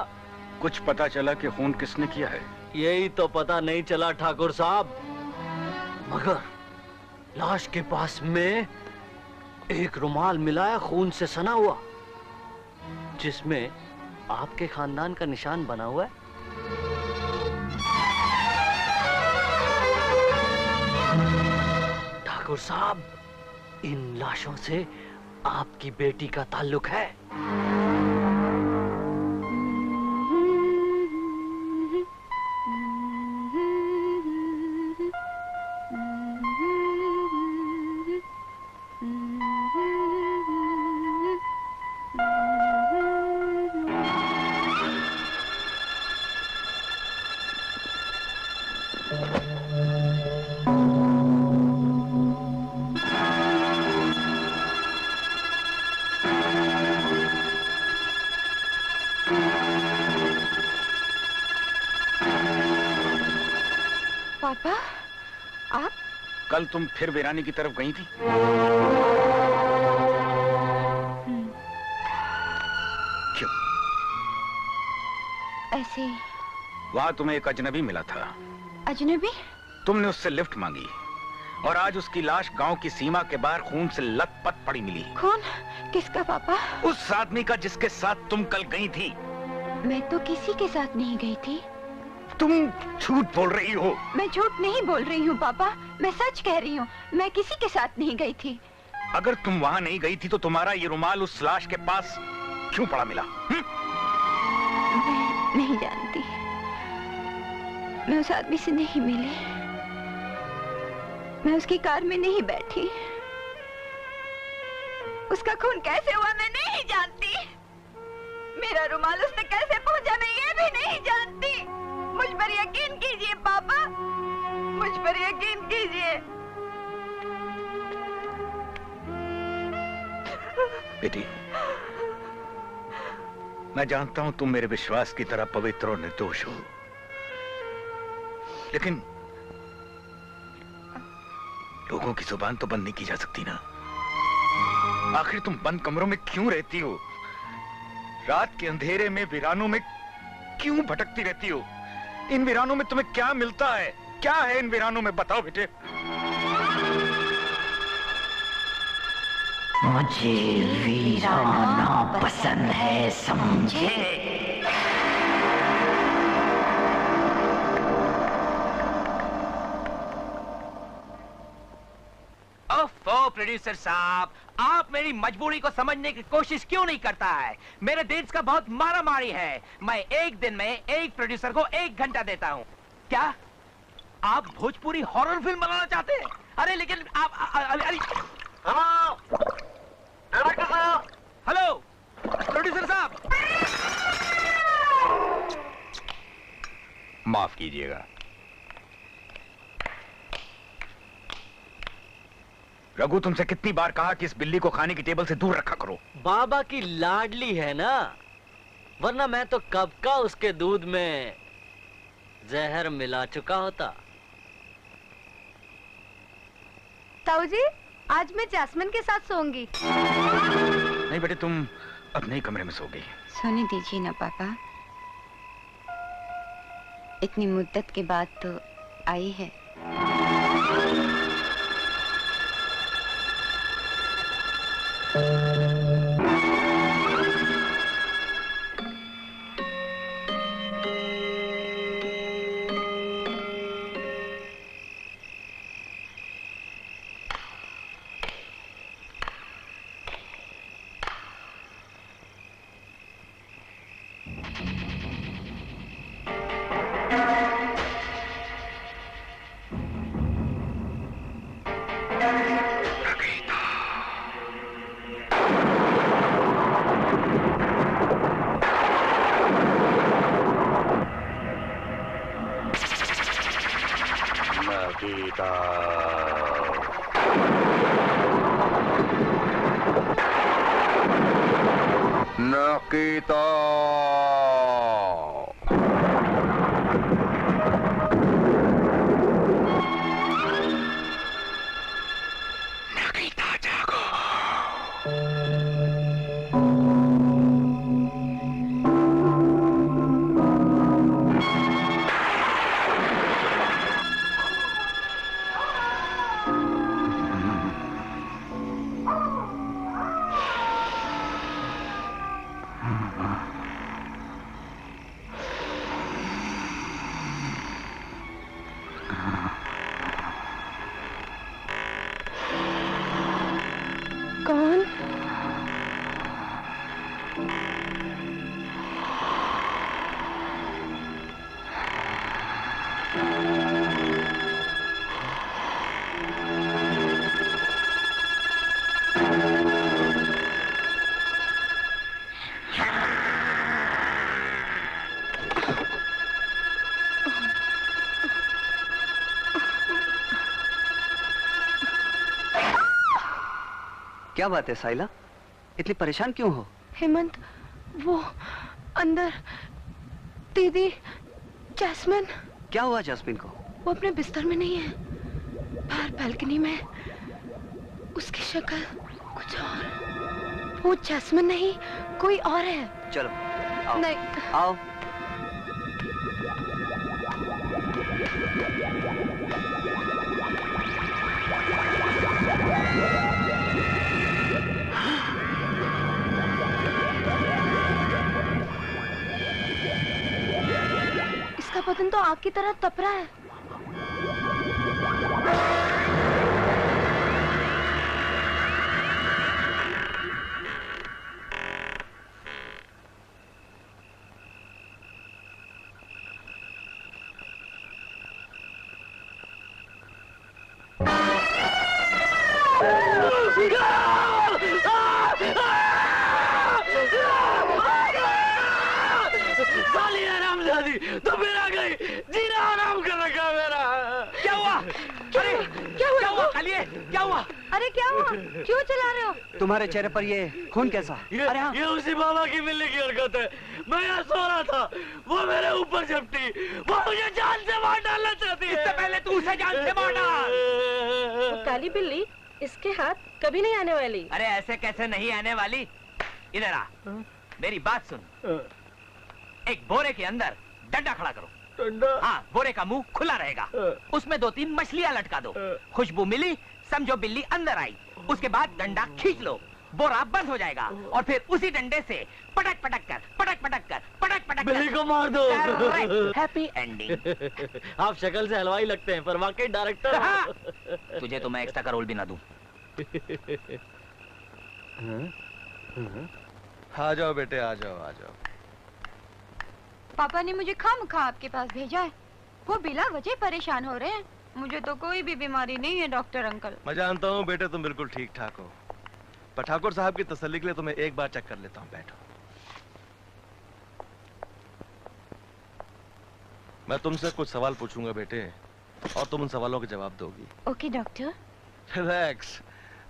कुछ पता चला कि खून किसने किया है? यही तो पता नहीं चला ठाकुर साहब, मगर लाश के पास में एक रुमाल मिला है खून से सना हुआ, जिसमें आपके खानदान का निशान बना हुआ है। ठाकुर साहब, इन लाशों से आपकी बेटी का ताल्लुक है। पापा, आप? कल तुम फिर वीरानी की तरफ गई थी? क्यों? ऐसे। वहां तुम्हें एक अजनबी मिला था। अजनबी? तुमने उससे लिफ्ट मांगी और आज उसकी लाश गांव की सीमा के बाहर खून से लथपथ पड़ी मिली। खून? किसका पापा? उस आदमी का जिसके साथ तुम कल गई थी। मैं तो किसी के साथ नहीं गई थी। तुम झूठ बोल रही हो। मैं झूठ नहीं बोल रही हूँ पापा, मैं सच कह रही हूँ। मैं किसी के साथ नहीं गई थी। अगर तुम वहां नहीं गई थी तो तुम्हारा ये रुमाल उस लाश के पास क्यों पड़ा मिला? मैं नहीं जानती। मैं उस आदमी से नहीं मिली, मैं उसकी कार में नहीं बैठी। उसका खून कैसे हुआ मैं नहीं जानती। मेरा रुमाल उसने कैसे पहुंचा मैं ये भी नहीं जानती। मुझ पर यकीन कीजिए पापा, मुझ पर यकीन कीजिए। बेटी, मैं जानता हूं तुम मेरे विश्वास की तरह पवित्र और निर्दोष हो, लेकिन लोगों की जुबान तो बंद नहीं की जा सकती ना। आखिर तुम बंद कमरों में क्यों रहती हो? रात के अंधेरे में वीरानों में क्यों भटकती रहती हो? इन वीरानों में तुम्हें क्या मिलता है? क्या है इन वीरानों में, बताओ बेटे। मुझे वीराना पसंद है, समझे? ओफो प्रोड्यूसर साहब, आप मेरी मजबूरी को समझने की कोशिश क्यों नहीं करता है? मेरे डेट्स का बहुत मारामारी है। मैं एक दिन में एक प्रोड्यूसर को 1 घंटा देता हूँ। क्या आप भोजपुरी हॉरर फिल्म बनाना चाहते हैं? अरे लेकिन आप हेलो प्रोड्यूसर कीजिएगा। रघु, तुमसे कितनी बार कहा कि इस बिल्ली को खाने की टेबल से दूर रखा करो। बाबा की लाडली है ना, वरना मैं तो कब का उसके दूध में जहर मिला चुका होता। ताऊ जी, आज मैं जैस्मिन के साथ सोऊंगी। नहीं बेटे, तुम अपने ही कमरे में सो गई। सोने दीजिए ना पापा, इतनी मुद्दत के बाद तो आई है। नकीता, नकीता जागो। कौन? क्या बात है साइला, इतनी परेशान क्यों हो? हेमंत, वो अंदर दीदी जैस्मिन। क्या हुआ जैस्मिन को? वो अपने बिस्तर में नहीं है, बाहर बालकनी में। उसकी शक्ल कुछ और। वो जैस्मिन नहीं, कोई और है। चलो आओ। नहीं, आओ। इसका बदन तो आग की तरह तप रहा है। साली हरामजादी, तो फिर आ गई, जीना आराम कर रखा मेरा। क्या हुआ? अरे क्या हुआ कालिए? क्या हुआ? अरे क्या हुआ? क्यों चला रहे हो? तुम्हारे चेहरे पर ये खून कैसा? अरे हाँ। ये उसी बाबा की मिलने की हरकत है। मैं यहाँ सो रहा था, वो मेरे ऊपर झपटी, वो मुझे जान से मार डालना चाहती है। इससे पहले तू उसे जान से मार डाल। वो काली बिल्ली इसके हाथ कभी नहीं आने वाली। अरे ऐसे कैसे नहीं आने वाली? इधर आ, मेरी बात सुन। एक बोरे के अंदर डंडा खड़ा करो। डंडा? हाँ, बोरे का मुंह खुला रहेगा, उसमें 2-3 मछलियां लटका दो। खुशबू मिली, समझो बिल्ली अंदर आई। उसके बाद डंडा खींच लो, बोरा बंद हो जाएगा और फिर उसी डंडे से पटक पटक कर बिल्ली को मार दो। Happy ending. आप शक्ल से हलवाई लगते हैं, पर वाकई डायरेक्टर। हाँ। तुझे तो मैं एक्स्ट्रा का रोल भी ना दूं। आ जाओ बेटे, आ जाओ आ जाओ। पापा ने मुझे खामखा आपके पास भेजा है। वो बिला वजह परेशान हो रहे हैं। मुझे तो कोई भी बीमारी नहीं है डॉक्टर अंकल। मैं जानता हूँ बेटे, तुम बिल्कुल ठीक ठाक हो। पर ठाकुर साहब की तसल्ली के लिए तुम्हें एक बार चेक कर लेता हूँ। बैठो। मैं तुमसे कुछ सवाल पूछूंगा बेटे, और तुम उन सवालों के जवाब दोगी। Okay doctor. Relax,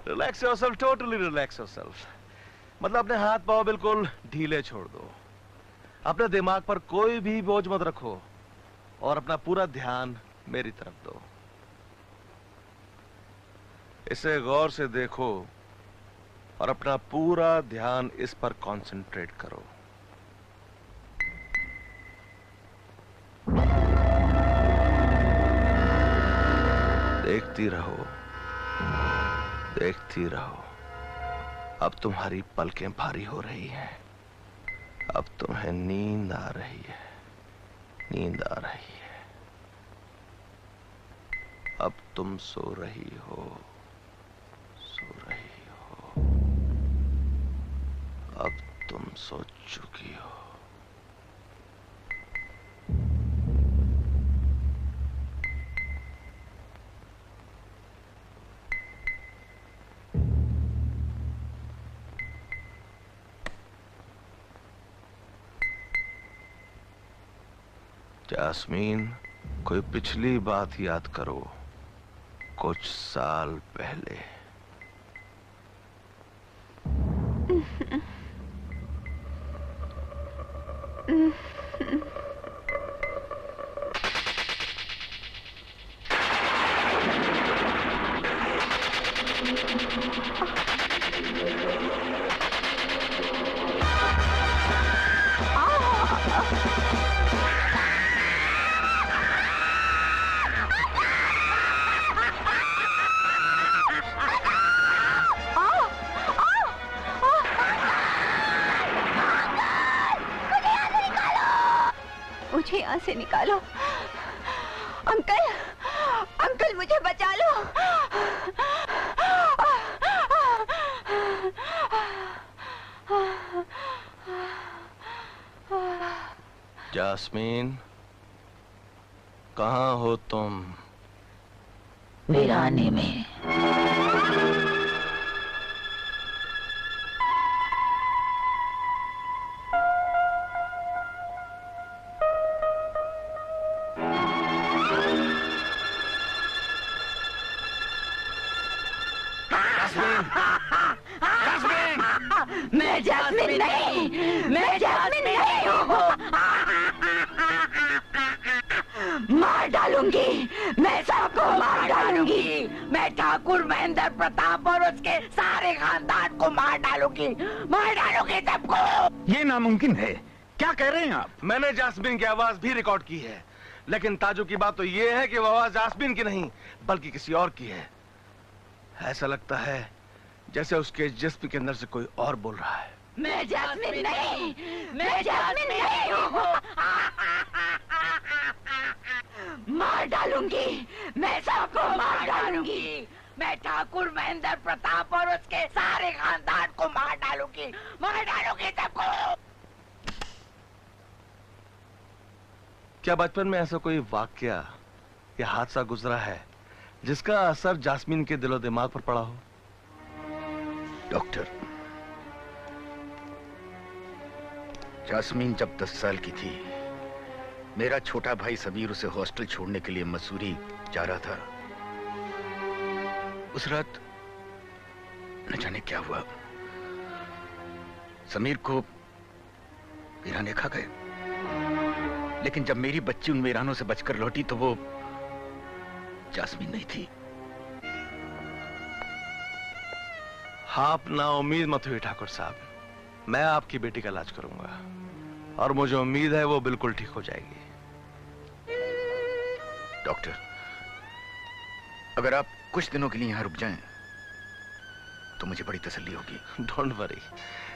relax yourself, totally relax yourself. मतलब अपने हाथ पांव बिल्कुल ढीले छोड़ दो, अपने दिमाग पर कोई भी बोझ मत रखो, और अपना पूरा ध्यान मेरी तरफ दो। इसे गौर से देखो और अपना पूरा ध्यान इस पर कंसंट्रेट करो। देखती रहो, देखती रहो। अब तुम्हारी पलकें भारी हो रही हैं, अब तुम्हें नींद आ रही है, नींद आ रही है। अब तुम सो रही हो, सो रही हो। अब तुम सो चुकी हो। जास्मीन, कोई पिछली बात याद करो, कुछ साल पहले। मुझे यहाँ से निकालो। अंकल, अंकल मुझे बचा लो। जास्मीन, कहाँ हो तुम? वीराने में। मैं जास्मिन नहीं, मैं जास्मिन नहीं हूँ। मार डालूंगी, मैं सबको मार डालूंगी। मैं ठाकुर महेंद्र प्रताप और उसके सारे खानदान को मार डालूंगी सबको। ये नामुमकिन है, क्या कह रहे हैं आप? मैंने जास्मीन की आवाज भी रिकॉर्ड की है, लेकिन ताजुब की बात तो ये है कि वो आवाज जास्मीन की नहीं बल्कि किसी और की है। ऐसा लगता है जैसे उसके जिस्म के अंदर से कोई और बोल रहा है। मैं जास्मिन नहीं, मैं जास्मिन नहीं हूँ। मार डालूंगी, मैं सबको मार डालूंगी। मैं ठाकुर महेंद्र प्रताप और उसके सारे खानदान को मार डालूंगी सबको। क्या बचपन में ऐसा कोई वाकया या हादसा गुजरा है जिसका असर जास्मीन के दिलो दिमाग पर पड़ा हो? डॉक्टर, जास्मीन जब 10 साल की थी, मेरा छोटा भाई समीर उसे हॉस्टल छोड़ने के लिए मसूरी जा रहा था। उस रात न जाने क्या हुआ, समीर को वीराने खा गए। लेकिन जब मेरी बच्ची उन वीरानों से बचकर लौटी तो वो जास्मीन नहीं थी। आप ना उम्मीद मत हुई ठाकुर साहब, मैं आपकी बेटी का इलाज करूंगा और मुझे उम्मीद है वो बिल्कुल ठीक हो जाएगी। डॉक्टर, अगर आप कुछ दिनों के लिए यहाँ रुक जाएं, तो मुझे बड़ी तसल्ली होगी। डोंट वरी,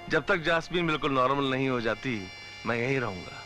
जब तक जास्मीन बिल्कुल नॉर्मल नहीं हो जाती मैं यहीं रहूंगा।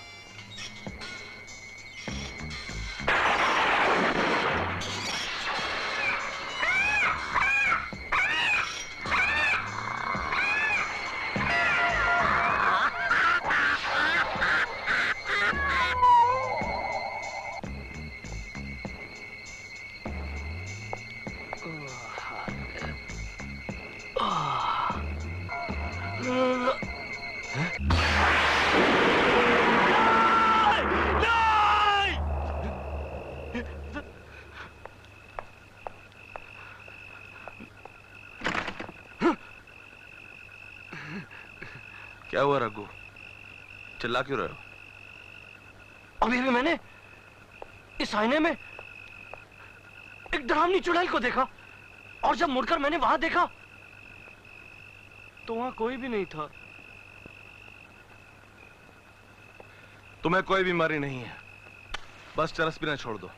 क्या हुआ रघु? चिल्ला क्यों रहे हो? अभी भी मैंने इस आईने में एक डरावनी चुड़ैल को देखा, और जब मुड़कर मैंने वहां देखा तो वहां कोई भी नहीं था। तुम्हें कोई बीमारी नहीं है, बस चरस पीना छोड़ दो।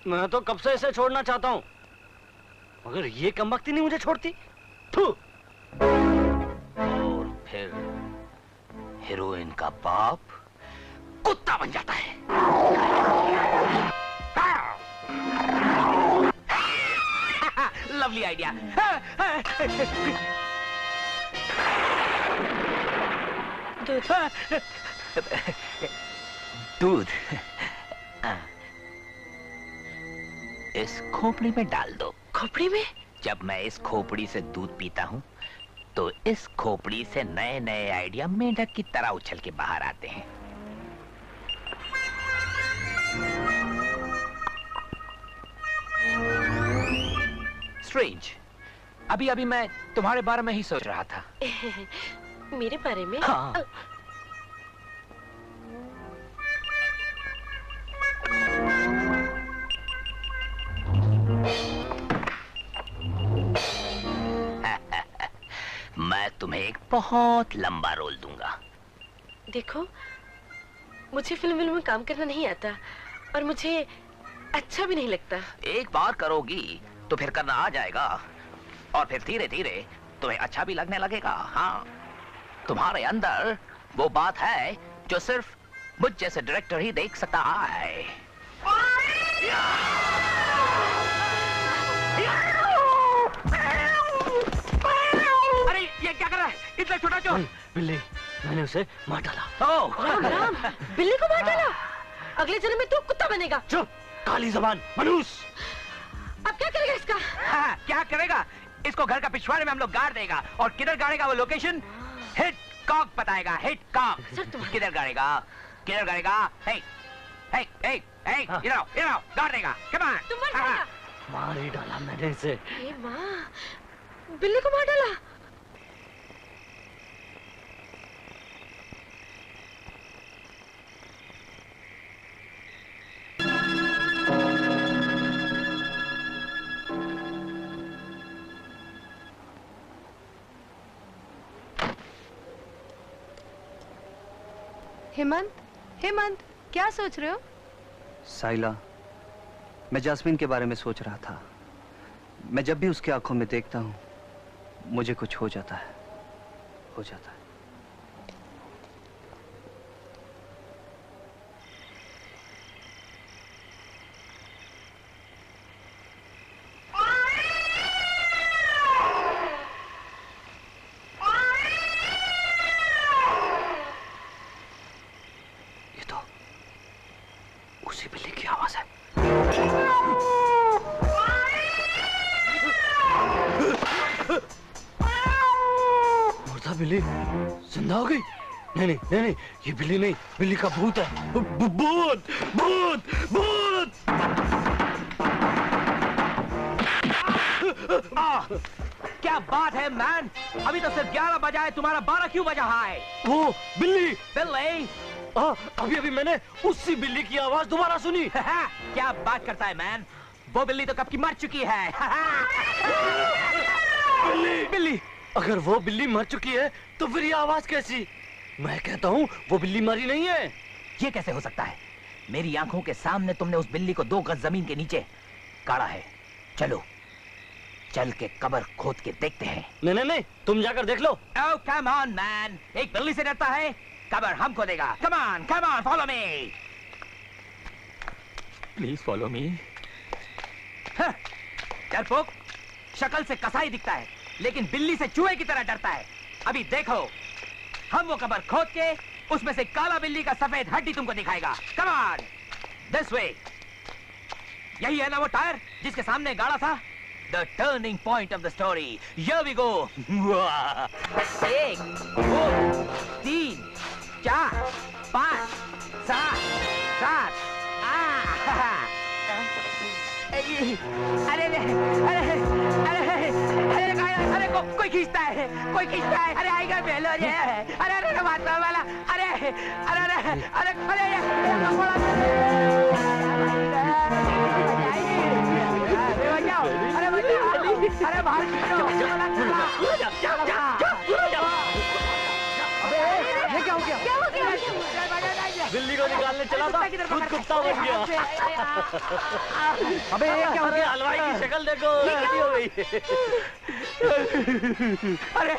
मैं तो कब से इसे छोड़ना चाहता हूं, मगर ये कमबख्ती नहीं मुझे छोड़ती। थू। और फिर हीरोइन का बाप कुत्ता बन जाता है। Lovely idea. दूध इस खोपड़ी में डाल दो। खोपड़ी में? जब मैं इस खोपड़ी से दूध पीता हूँ तो इस खोपड़ी से नए नए आइडिया मेंढक की तरह उछल के बाहर आते हैं। स्ट्रेंज, अभी अभी मैं तुम्हारे बारे में ही सोच रहा था। मेरे बारे में? हाँ। मैं तुम्हें एक बहुत लंबा रोल दूंगा। देखो, मुझे फिल्म में काम करना नहीं आता और मुझे अच्छा भी नहीं लगता। एक बार करोगी तो फिर करना आ जाएगा और फिर धीरे धीरे तुम्हें अच्छा भी लगने लगेगा। हाँ, तुम्हारे अंदर वो बात है जो सिर्फ मुझ जैसे डायरेक्टर ही देख सकता है। अरे ये क्या कर रहा है? इतना छोटा जो बिल्ली, मैंने उसे मार डाला। राम राम, बिल्ली को मार डाला? अगले जन्म में तू कुत्ता बनेगा। चुप, काली जबान मनूस। अब क्या करेगा इसका? हाँ, क्या करेगा? इसको घर का पिछवाड़े में हम लोग गाड़ देगा और किधर गाड़ेगा वो लोकेशन हिट कॉक बताएगा। हिट कॉक किधर गाड़ेगा? किधर गाड़ेगा? हे हे हे हे, इधर आओ, गाड़ देगा। Come on. तुम मर जाएगा। मार ही डाला मैंने इसे। हे माँ, बिल्ली को मार डाला। हेमंत, हेमंत, क्या सोच रहे हो? साइला, मैं जास्मीन के बारे में सोच रहा था। मैं जब भी उसकी आंखों में देखता हूँ मुझे कुछ हो जाता है, हो जाता है। उसी बिल्ली की आवाज है। मुर्दा बिल्ली जिंदा हो गई? नहीं नहीं नहीं नहीं, ये बिल्ली नहीं, बिल्ली का भूत है। भूत भूत भूत। क्या बात है मैन, अभी तो सिर्फ 11 बजा है, तुम्हारा 12 क्यों बजा है? वो बिल्ली बिल्ली अभी अभी मैंने उसी बिल्ली की आवाज दोबारा सुनी। क्या बात करता है मैन, वो बिल्ली तो कब की मर चुकी है। बिल्ली बिल्ली, अगर वो बिल्ली मर चुकी है तो फिर ये आवाज कैसी? मैं कहता हूँ वो बिल्ली मरी नहीं है। ये कैसे हो सकता है? मेरी आंखों के सामने तुमने उस बिल्ली को 2 गज जमीन के नीचे गाड़ा है। चलो चल के कब्र खोद के देखते हैं। नहीं नहीं नहीं, तुम जाकर देख लो। Oh, come on, man. एक बिल्ली से डरता है, कब्र हमको देगा। Come on, follow me. Please follow me. डरपोक, शक्ल से कसाई दिखता है, लेकिन बिल्ली से चूहे की तरह डरता है। अभी देखो, हम वो कब्र खोद के उसमें से काला बिल्ली का सफेद हड्डी तुमको दिखाएगा। Come on, this way. यही है ना वो टायर जिसके सामने गाड़ा था? The turning point of the story. Here we go. 1, 2, 3, 4, 5, 6, 7, अरे अरे अरे अरे अरे कोई खींचता है, कोई खींचता है। अरे आएगा बेलो रे। अरे अरे माता वाला। अरे अरे अरे अरे अरे अरे बाहर ये क्या हो गया? क्या हो गया? बिल्ली को निकालने चला था, खुद कुत्ता बन गया। अबे ये क्या हो गया? हलवाई की शक्ल देखो, उल्टी हो गई। अरे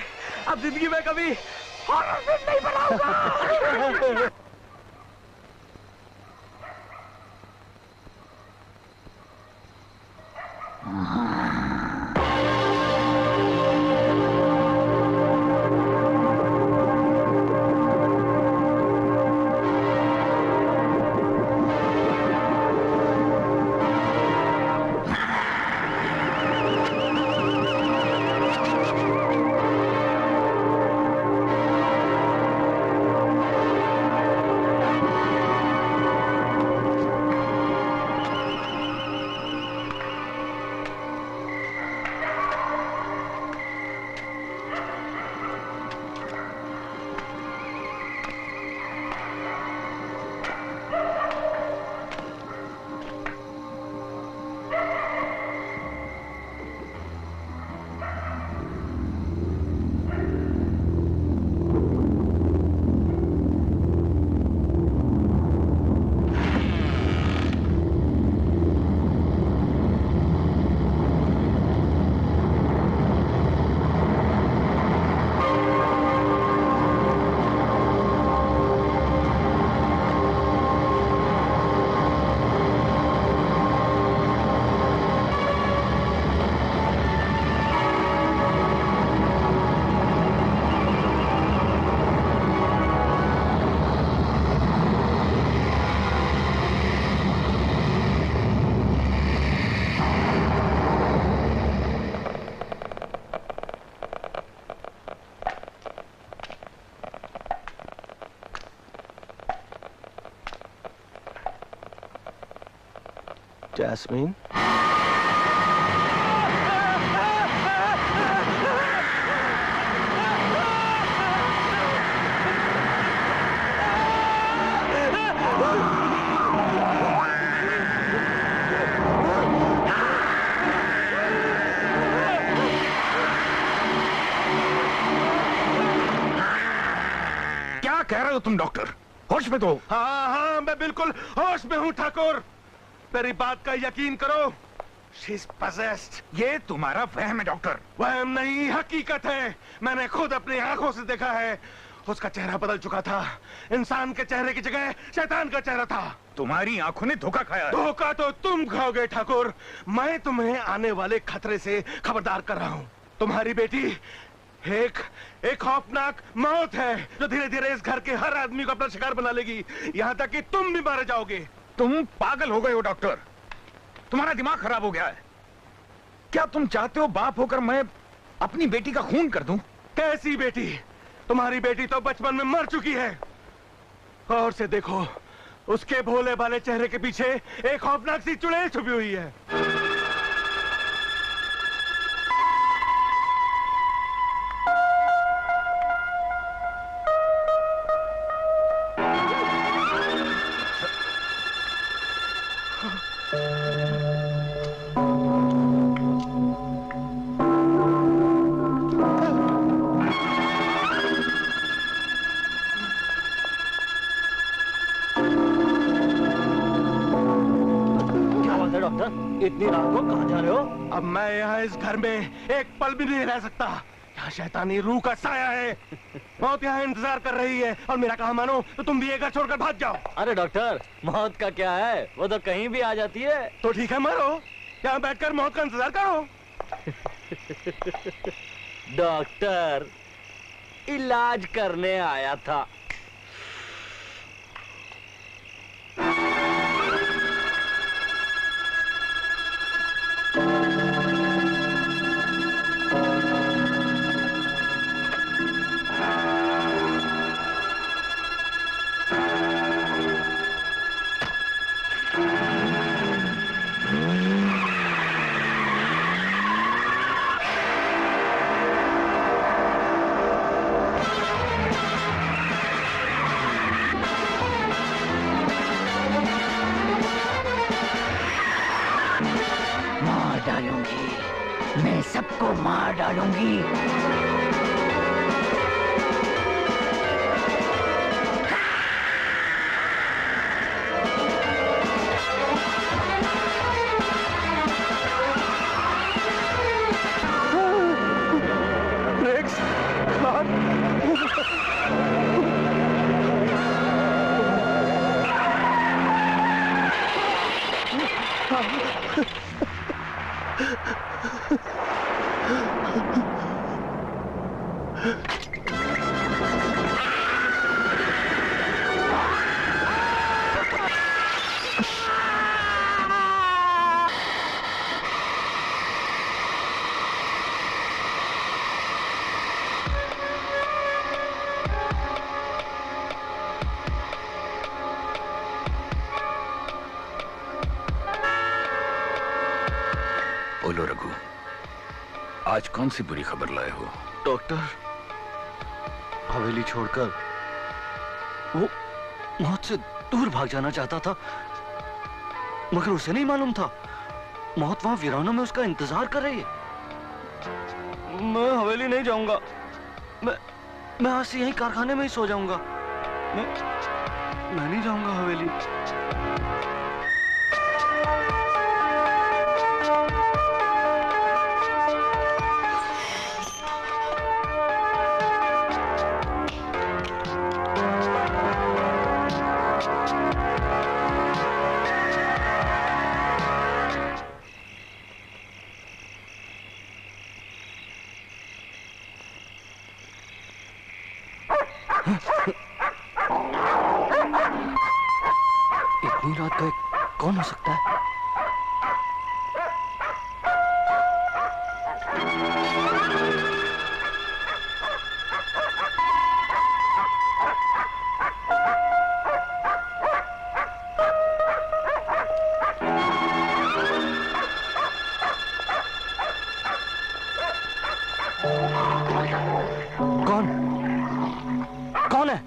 अब जिंदगी में कभी हॉरर फिल्म नहीं बनाऊंगा। जैस्मीन, क्या कह रहे हो तुम डॉक्टर? होश में तो? हाँ हाँ, मैं बिल्कुल होश में हूँ ठाकुर। मेरी बात का यकीन करो, She's possessed। ये तुम्हारा वहम है डॉक्टर। वहम नहीं, हकीकत है। मैंने खुद अपनी आंखों से देखा है। उसका चेहरा बदल चुका था। इंसान के चेहरे की जगह शैतान का चेहरा था। तुम्हारी आंखों ने धोखा खाया है। धोखा तो तुम खाओगे ठाकुर। मैं तुम्हें आने वाले खतरे से खबरदार कर रहा हूँ। तुम्हारी बेटी एक खौफनाक मौत है जो धीरे धीरे इस घर के हर आदमी को अपना शिकार बना लेगी, यहाँ तक कि तुम भी मारे जाओगे। तुम पागल हो गए हो डॉक्टर, तुम्हारा दिमाग खराब हो गया है। क्या तुम चाहते हो बाप होकर मैं अपनी बेटी का खून कर दूं? कैसी बेटी? तुम्हारी बेटी तो बचपन में मर चुकी है। और से देखो, उसके भोले भाले चेहरे के पीछे एक खौफनाक सी चुड़ैल छुपी हुई है। इतनी रात को कहाँ जा रहे हो? अब मैं यहाँ इस घर में एक पल भी नहीं रह सकता। यहाँ शैतानी रूह का साया है। मौत यहाँ इंतजार कर रही है और मेरा कहा मानो तो तुम भी ये घर छोड़कर भाग जाओ। अरे डॉक्टर, मौत का क्या है, वो तो कहीं भी आ जाती है। तो ठीक है, मरो। यहाँ बैठकर मौत का इंतजार करो। डॉक्टर, इलाज करने आया था। डालूंगी। रेक्स, बोलो रघु, आज कौन सी बुरी खबर लाए हो? डॉक्टर, हवेली छोड़कर वो मौत से दूर भाग जाना चाहता था, मगर उसे नहीं मालूम था मौत वहां वीरानों में उसका इंतजार कर रही है। मैं हवेली नहीं जाऊंगा। मैं आज से यहीं कारखाने में ही सो जाऊंगा। मैं नहीं जाऊंगा हवेली। इतनी रात का कौन हो सकता है? कौन है?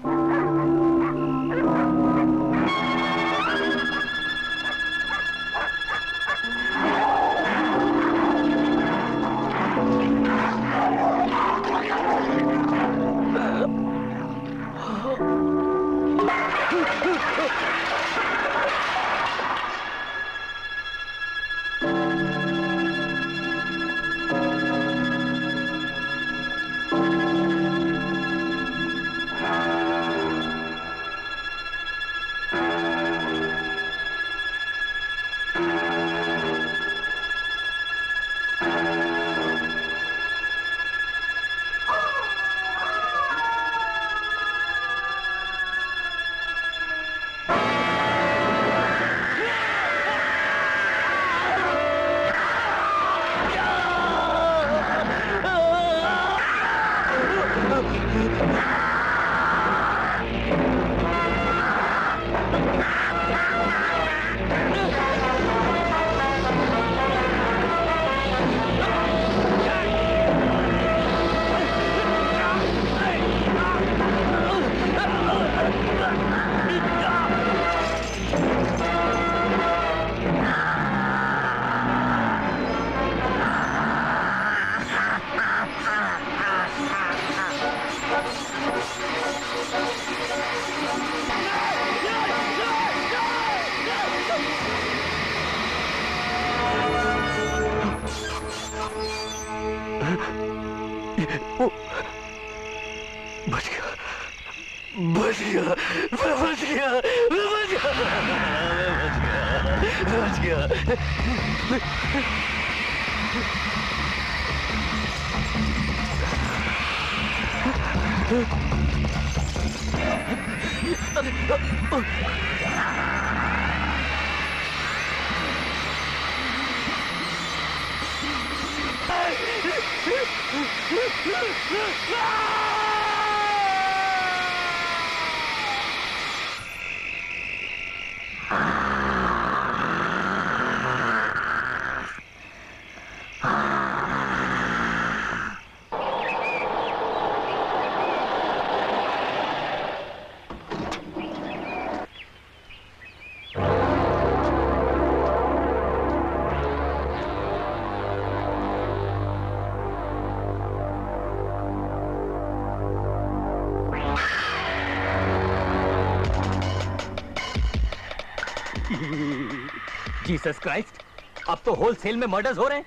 जीसस क्राइस्ट, अब तो होलसेल में मर्डर्स हो रहे हैं।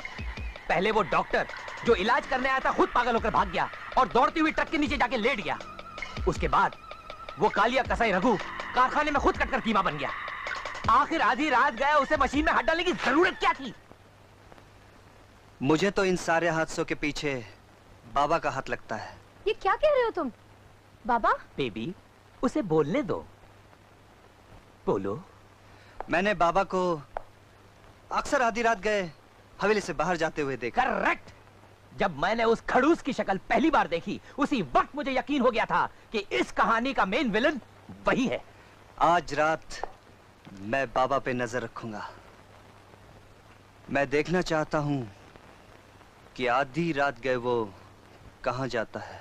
पहले वो डॉक्टर जो इलाज करने आया था खुद पागल होकर भाग गया और दौड़ती हुई ट्रक के नीचे जाके लेट गया। उसके बाद वो कालिया कसाई रघु कारखाने में खुद कटकर कीमा बन गया। आखिर आधी रात गया, उसे मशीन में हाथ डालने की जरूरत क्या थी? मुझे तो इन सारे हादसों के पीछे बाबा का हाथ लगता है। ये क्या कह रहे हो तुम? बाबा? बेबी, उसे बोलने दो। बोलो। मैंने बाबा को अक्सर आधी रात गए हवेली से बाहर जाते हुए देखा। करेक्ट। जब मैंने उस खड़ूस की शक्ल पहली बार देखी, उसी वक्त मुझे यकीन हो गया था कि इस कहानी का मेन विलन वही है। आज रात मैं बाबा पे नजर रखूंगा। मैं देखना चाहता हूं कि आधी रात गए वो कहां जाता है।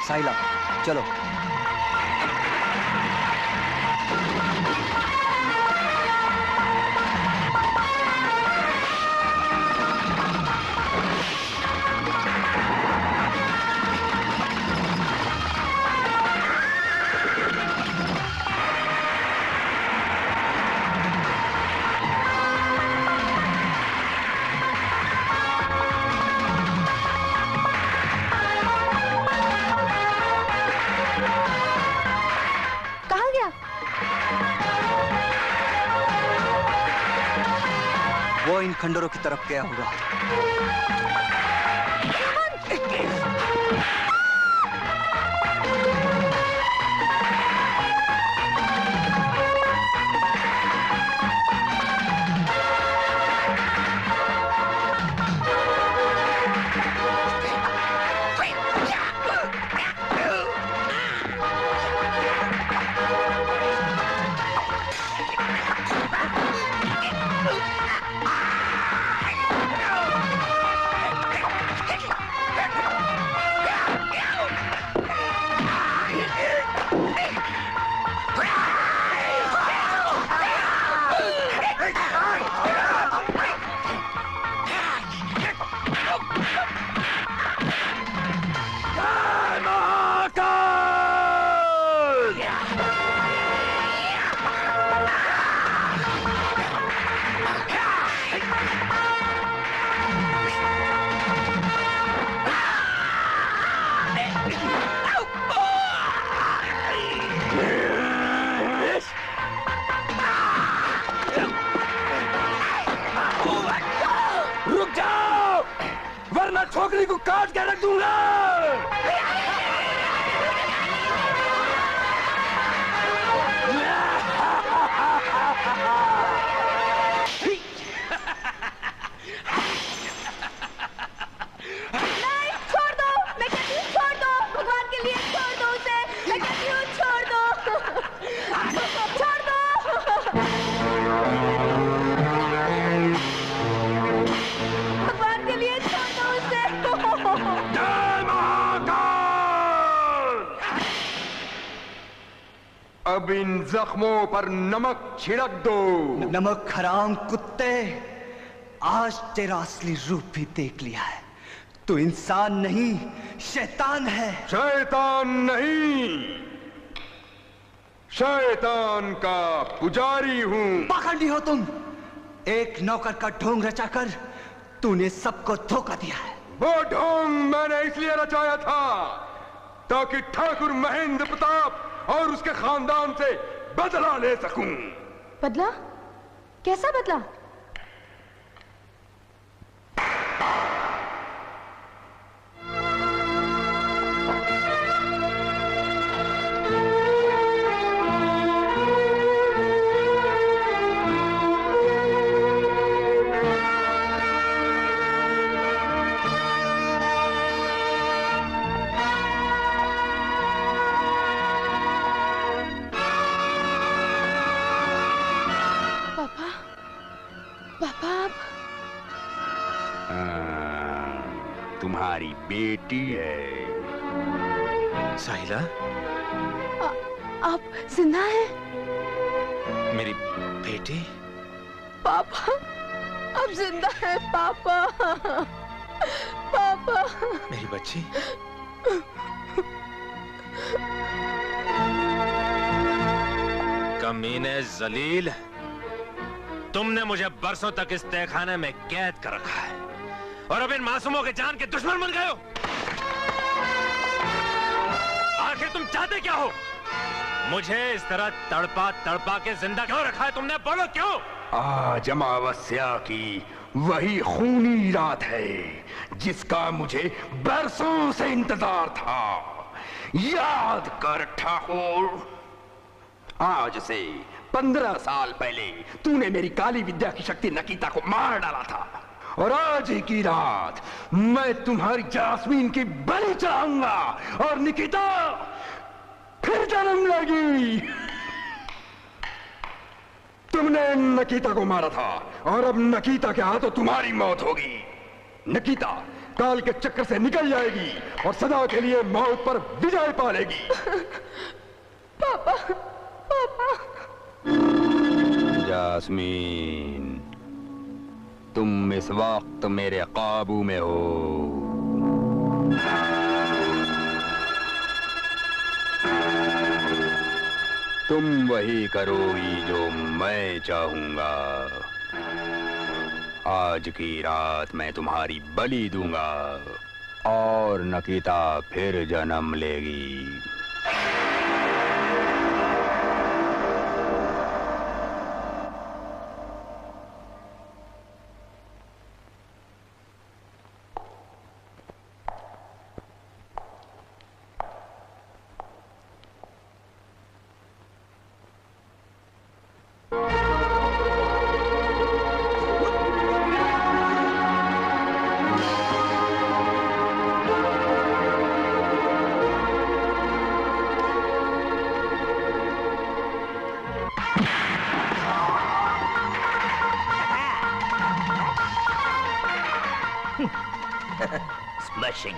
साइला, चलो। वो इन खंडरों की तरफ गया होगा। छोकरी को काट के रख दूंगा। नहीं, छोड़ दो। मैं कहती हूँ छोड़ दो, भगवान के लिए छोड़ दो उसे। मैं कहती हूँ छोड़ दो, छोड़ दो। भगवान के लिए छोड़ दो उसे। अब इन जख्मों पर नमक छिड़क दो। नमक हराम कुत्ते, आज तेरा असली रूप भी देख लिया है। तू इंसान नहीं, शैतान है। शैतान नहीं, शैतान का पुजारी हूँ। पाखंडी हो तुम। एक नौकर का ढोंग रचाकर तूने सबको धोखा दिया है। वो ढोंग मैंने इसलिए रचाया था ताकि ठाकुर महेंद्र प्रताप और उसके खानदान से बदला ले सकूं। बदला? कैसा बदला? तुम्हारी बेटी है। साहिला, आप जिंदा हैं? मेरी बेटी? पापा, आप जिंदा हैं पापा। पापा, मेरी बच्ची। कमीने जलील, तुमने मुझे बरसों तक इस तहखाने में कैद कर रखा है और अब इन मासूमों के जान के दुश्मन बन गए हो। आखिर तुम चाहते क्या हो? मुझे इस तरह तड़पा तड़पा के जिंदा क्यों रखा है तुमने? बोलो क्यों? आज अमावस्या की वही खूनी रात है जिसका मुझे बरसों से इंतजार था। याद कर ठाकुर, आज से 15 साल पहले तूने मेरी काली विद्या की शक्ति नकीता को मार डाला था और आज ही की रात मैं तुम्हारी जास्मीन की बलि चढ़ाऊंगा और निकिता फिर जन्म लेगी। तुमने नकीता को मारा था और अब नकीता के हाथों तुम्हारी मौत होगी। नकीता काल के चक्कर से निकल जाएगी और सदा के लिए मौत पर विजय पा लेगी। पापा, पापा। जास्मीन, तुम इस वक्त मेरे काबू में हो। तुम वही करोगी जो मैं चाहूंगा। आज की रात मैं तुम्हारी बलि दूंगा और नकीता फिर जन्म लेगी। Smashing.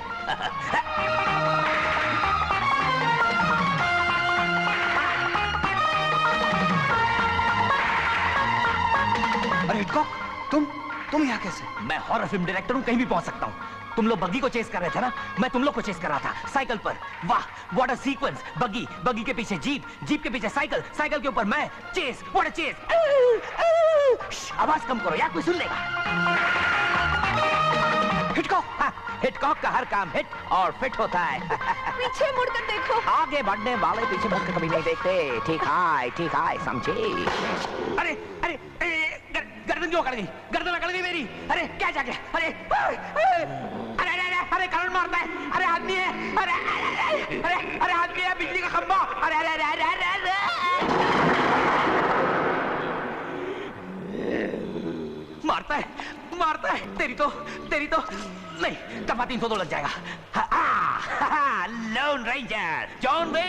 अरे हिटकॉक, तुम यहाँ कैसे? मैं हॉरर फिल्म डायरेक्टर हूँ, कहीं भी पहुँच सकता हूँ। तुम लोग बग्गी को चेस कर रहे थे ना, मैं तुम लोग को चेस कर रहा था साइकिल पर। वाह, व्हाट अ सीक्वेंस। बग्गी के पीछे जीप के पीछे साइकिल के ऊपर मैं। Chase, what a chase. आवाज कम करो यार, कोई सुन लेगा। हिटकॉक का हर काम हिट और फिट होता है। पीछे मुड़कर देखो। आगे बढ़ने वाले पीछे मुड़कर कभी नहीं देखते। ठीक है, समझे? अरे गर्दन क्यों अकड़ गई? गर्दन अकड़ गई मेरी। अरे क्या जा गया? अरे करंट मारता है। अरे आदमी है। अरे आदमी है, बिजली का खंभा। अरे मारता है। तेरी तो नहीं, दफा 302 लग जाएगा। लोन रेंजर जॉन वे।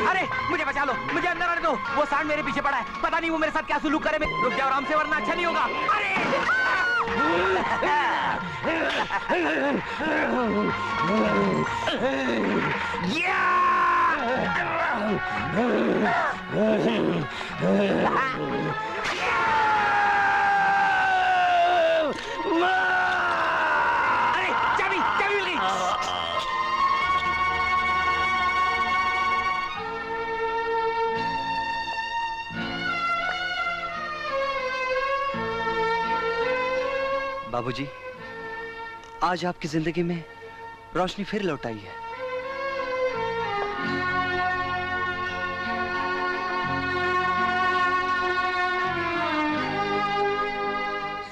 अरे मुझे बचा लो, मुझे अंदर आने दो। वो सांड मेरे पीछे पड़ा है, पता नहीं वो मेरे साथ क्या सुलूक करे। रुक जाओ आराम से, वरना अच्छा नहीं होगा। अरे चाबी मिल गई। बाबूजी, आज आपकी जिंदगी में रोशनी फिर लौट आई है।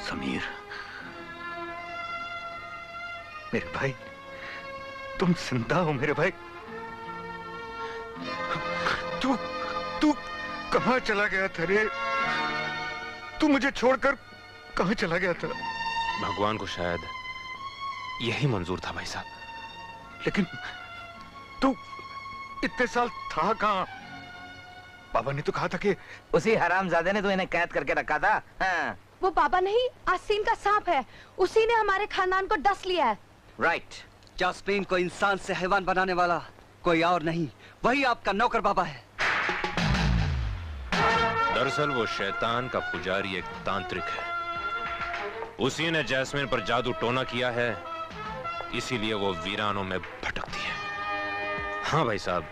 समीर, मेरे भाई, तुम जिंदा हो मेरे भाई। तू तू कहाँ चला गया था रे? तू मुझे छोड़कर कहाँ चला गया था? भगवान को शायद यही मंजूर था भाई साहब। लेकिन तू इतने साल था कहाँ? बाबा ने तो कहा था कि उसी हरामजादे ने तो इन्हें कैद करके रखा था। हाँ। वो बाबा नहीं, आसीन का सांप है। उसी ने हमारे खानदान को डस लिया है। राइट। जास्मीन को इंसान से हैवान बनाने वाला कोई और नहीं, वही आपका नौकर बाबा है। दरअसल वो शैतान का पुजारी एक तांत्रिक है। उसी ने जैस्मिन पर जादू टोना किया है, इसीलिए वो वीरानों में भटकती है। हाँ भाई साहब,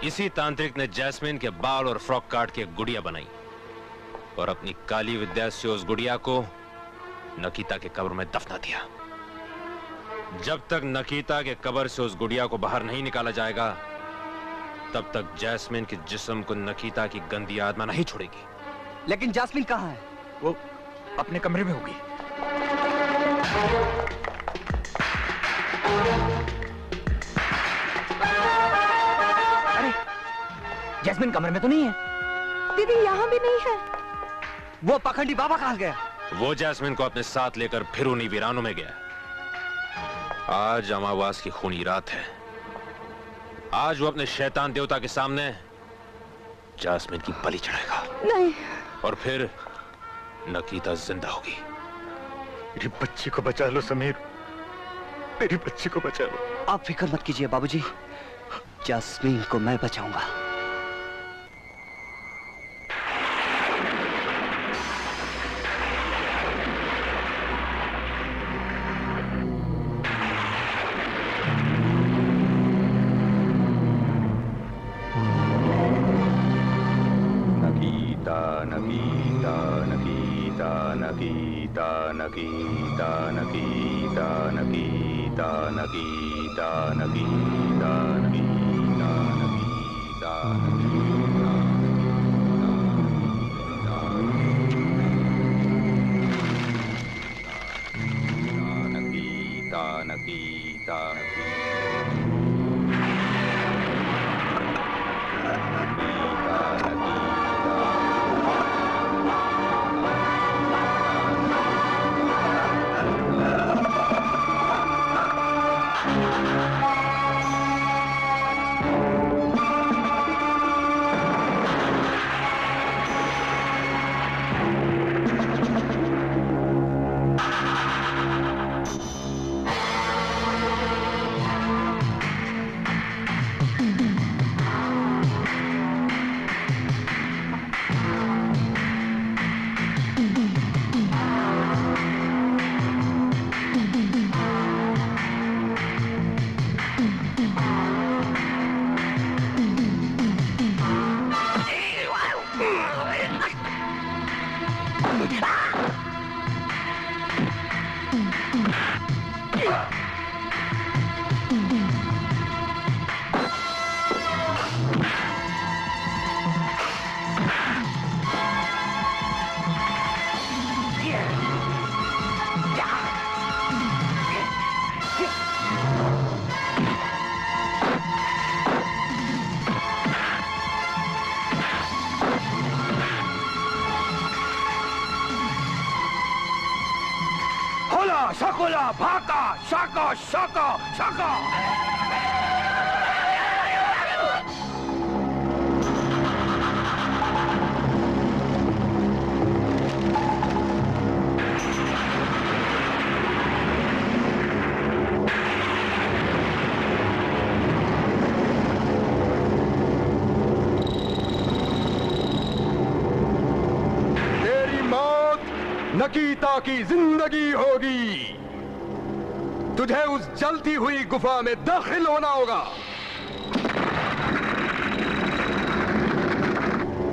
इसी तांत्रिक ने जैस्मिन के बाल और फ्रॉक काट के गुड़िया बनाई और अपनी काली विद्या से उस गुड़िया को नकीता के कब्र में दफना दिया। जब तक नकीता के कब्र से उस गुड़िया को बाहर नहीं निकाला जाएगा, तब तक जैस्मिन के जिस्म को नकीता की गंदी आत्मा नहीं छोड़ेगी। लेकिन जैस्मिन कहाँ है? वो अपने कमरे में होगी। अरे, जैस्मिन कमरे में तो नहीं है। दीदी यहाँ भी नहीं है। वो पाखंडी बाबा कहाँ गया? वो जैस्मिन को अपने साथ लेकर फिर उन्हीं वीरानों में गया। आज अमावास की खूनी रात है। आज वो अपने शैतान देवता के सामने जैस्मिन की बलि चढ़ाएगा। नहीं। और फिर नकीता जिंदा होगी। मेरी बच्ची को बचा लो समीर, मेरी बच्ची को बचा लो। आप फिक्र मत कीजिए बाबूजी, जैस्मीन को मैं बचाऊंगा। शकुला भाका शाका शाका शाका। तेरी मौत नकीता की जिंदगी होगी। तुझे उस जलती हुई गुफा में दाखिल होना होगा।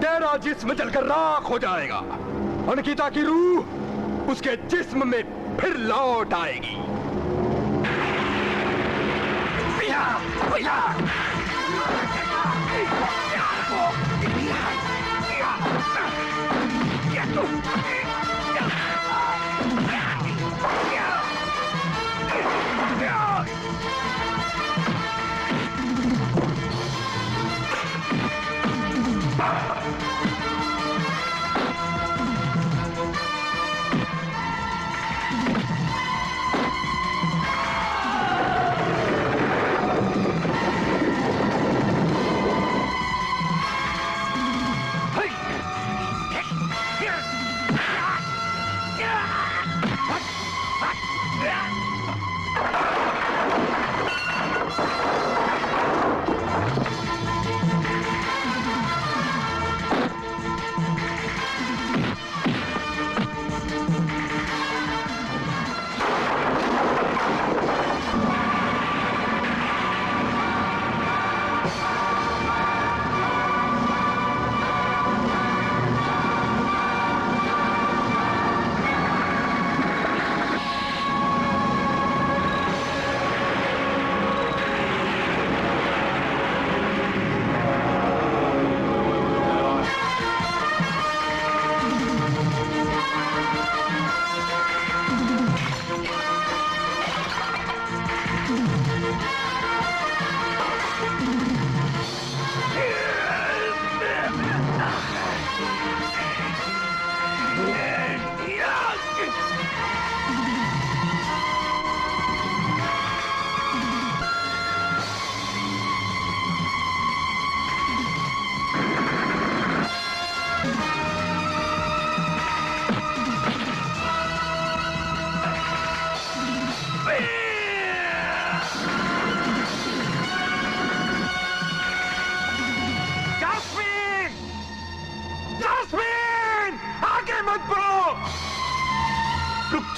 तेरा जिस्म जलकर राख हो जाएगा और नकीता की रूह उसके जिस्म में फिर लौट आएगी।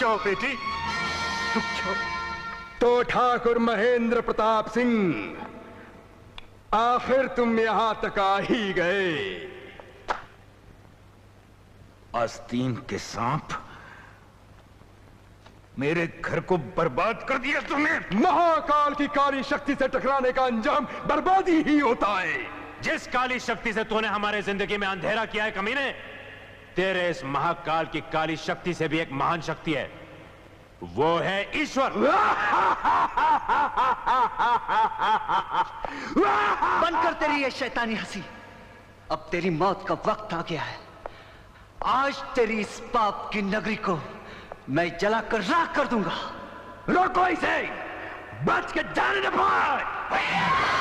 जाओ बेटी, रुक जाओ। तो ठाकुर महेंद्र प्रताप सिंह, आखिर तुम यहां तक आ ही गए। आस्तीन के सांप, मेरे घर को बर्बाद कर दिया तुमने। महाकाल की काली शक्ति से टकराने का अंजाम बर्बादी ही होता है। जिस काली शक्ति से तूने हमारे जिंदगी में अंधेरा किया है कमीने, तेरे इस महाकाल की काली शक्ति से भी एक महान शक्ति है, वो है ईश्वर। बंद कर तेरी ये शैतानी हंसी। अब तेरी मौत का वक्त आ गया है। आज तेरी इस पाप की नगरी को मैं जलाकर राख कर दूंगा। रोको इसे, बच के जाने न पाए।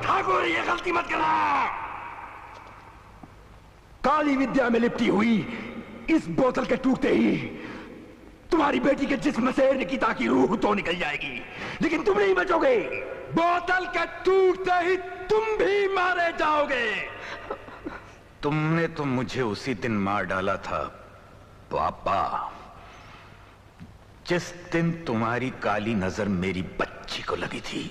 ठाकुर, ये गलती मत करना। काली विद्या में लिपटी हुई इस बोतल के टूटते ही तुम्हारी बेटी के जिस्म से निकिता की रूह तो निकल जाएगी, लेकिन तुम नहीं बचोगे। बोतल के टूटते ही तुम भी मारे जाओगे। तुमने तो मुझे उसी दिन मार डाला था पापा, जिस दिन तुम्हारी काली नजर मेरी बच्ची को लगी थी।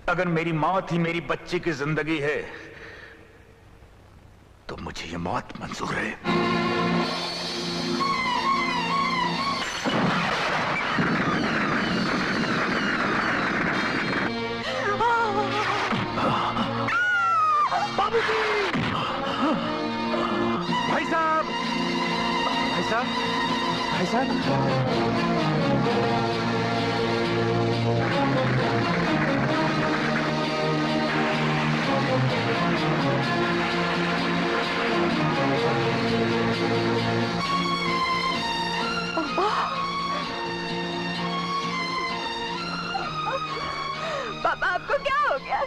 अगर मेरी मौत ही मेरी बच्ची की जिंदगी है तो मुझे ये मौत मंजूर है। बाबूजी! भाई साहब! भाई साहब! भाई साहब! पापा, आपको क्या हो गया?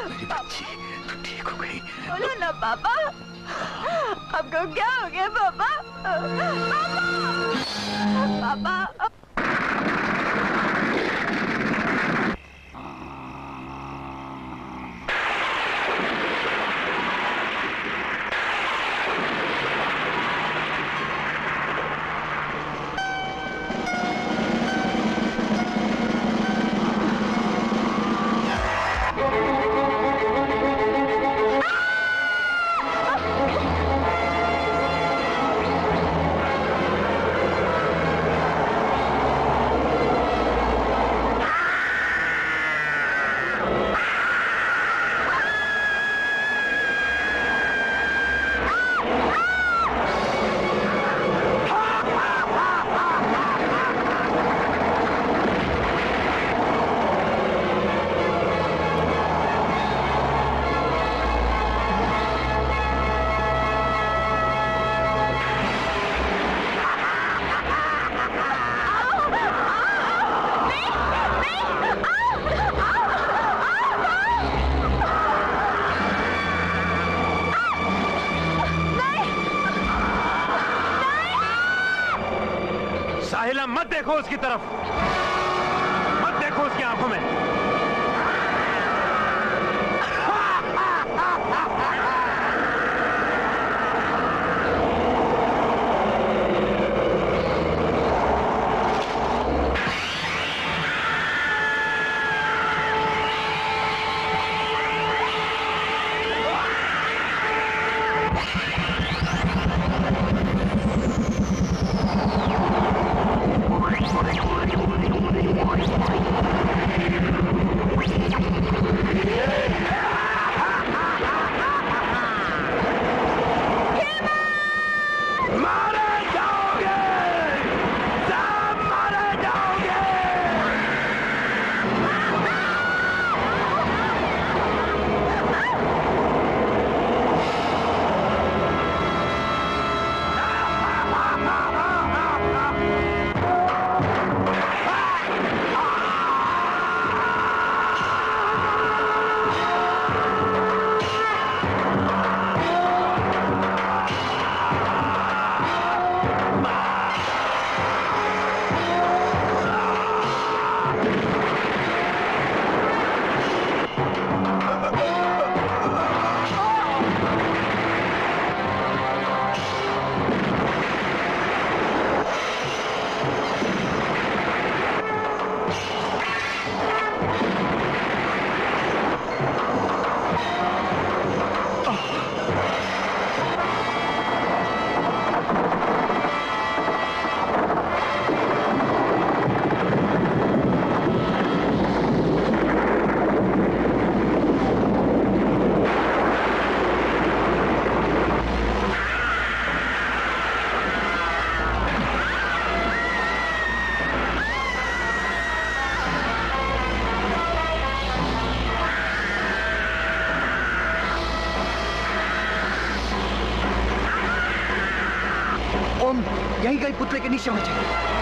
मेरी बच्ची तो ठीक हो गई। बोलो ना पापा, आपको क्या हो गया पापा? पापा, पापा। मत देखो उसकी तरफ, मत देखो उसकी आंखों में। ओम, यहीं कहीं पुतले के नीचे होना चाहिए।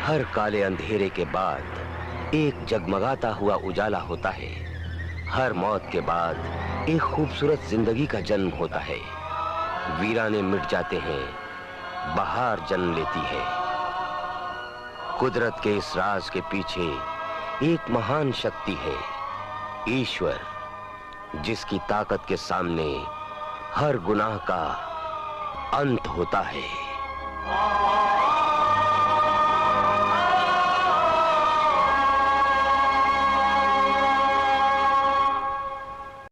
हर काले अंधेरे के बाद एक जगमगाता हुआ उजाला होता है। हर मौत के बाद एक खूबसूरत जिंदगी का जन्म होता है। वीराने मिट जाते हैं, बहार जन्म लेती है। कुदरत के इस राज के पीछे एक महान शक्ति है, ईश्वर, जिसकी ताकत के सामने हर गुनाह का अंत होता है।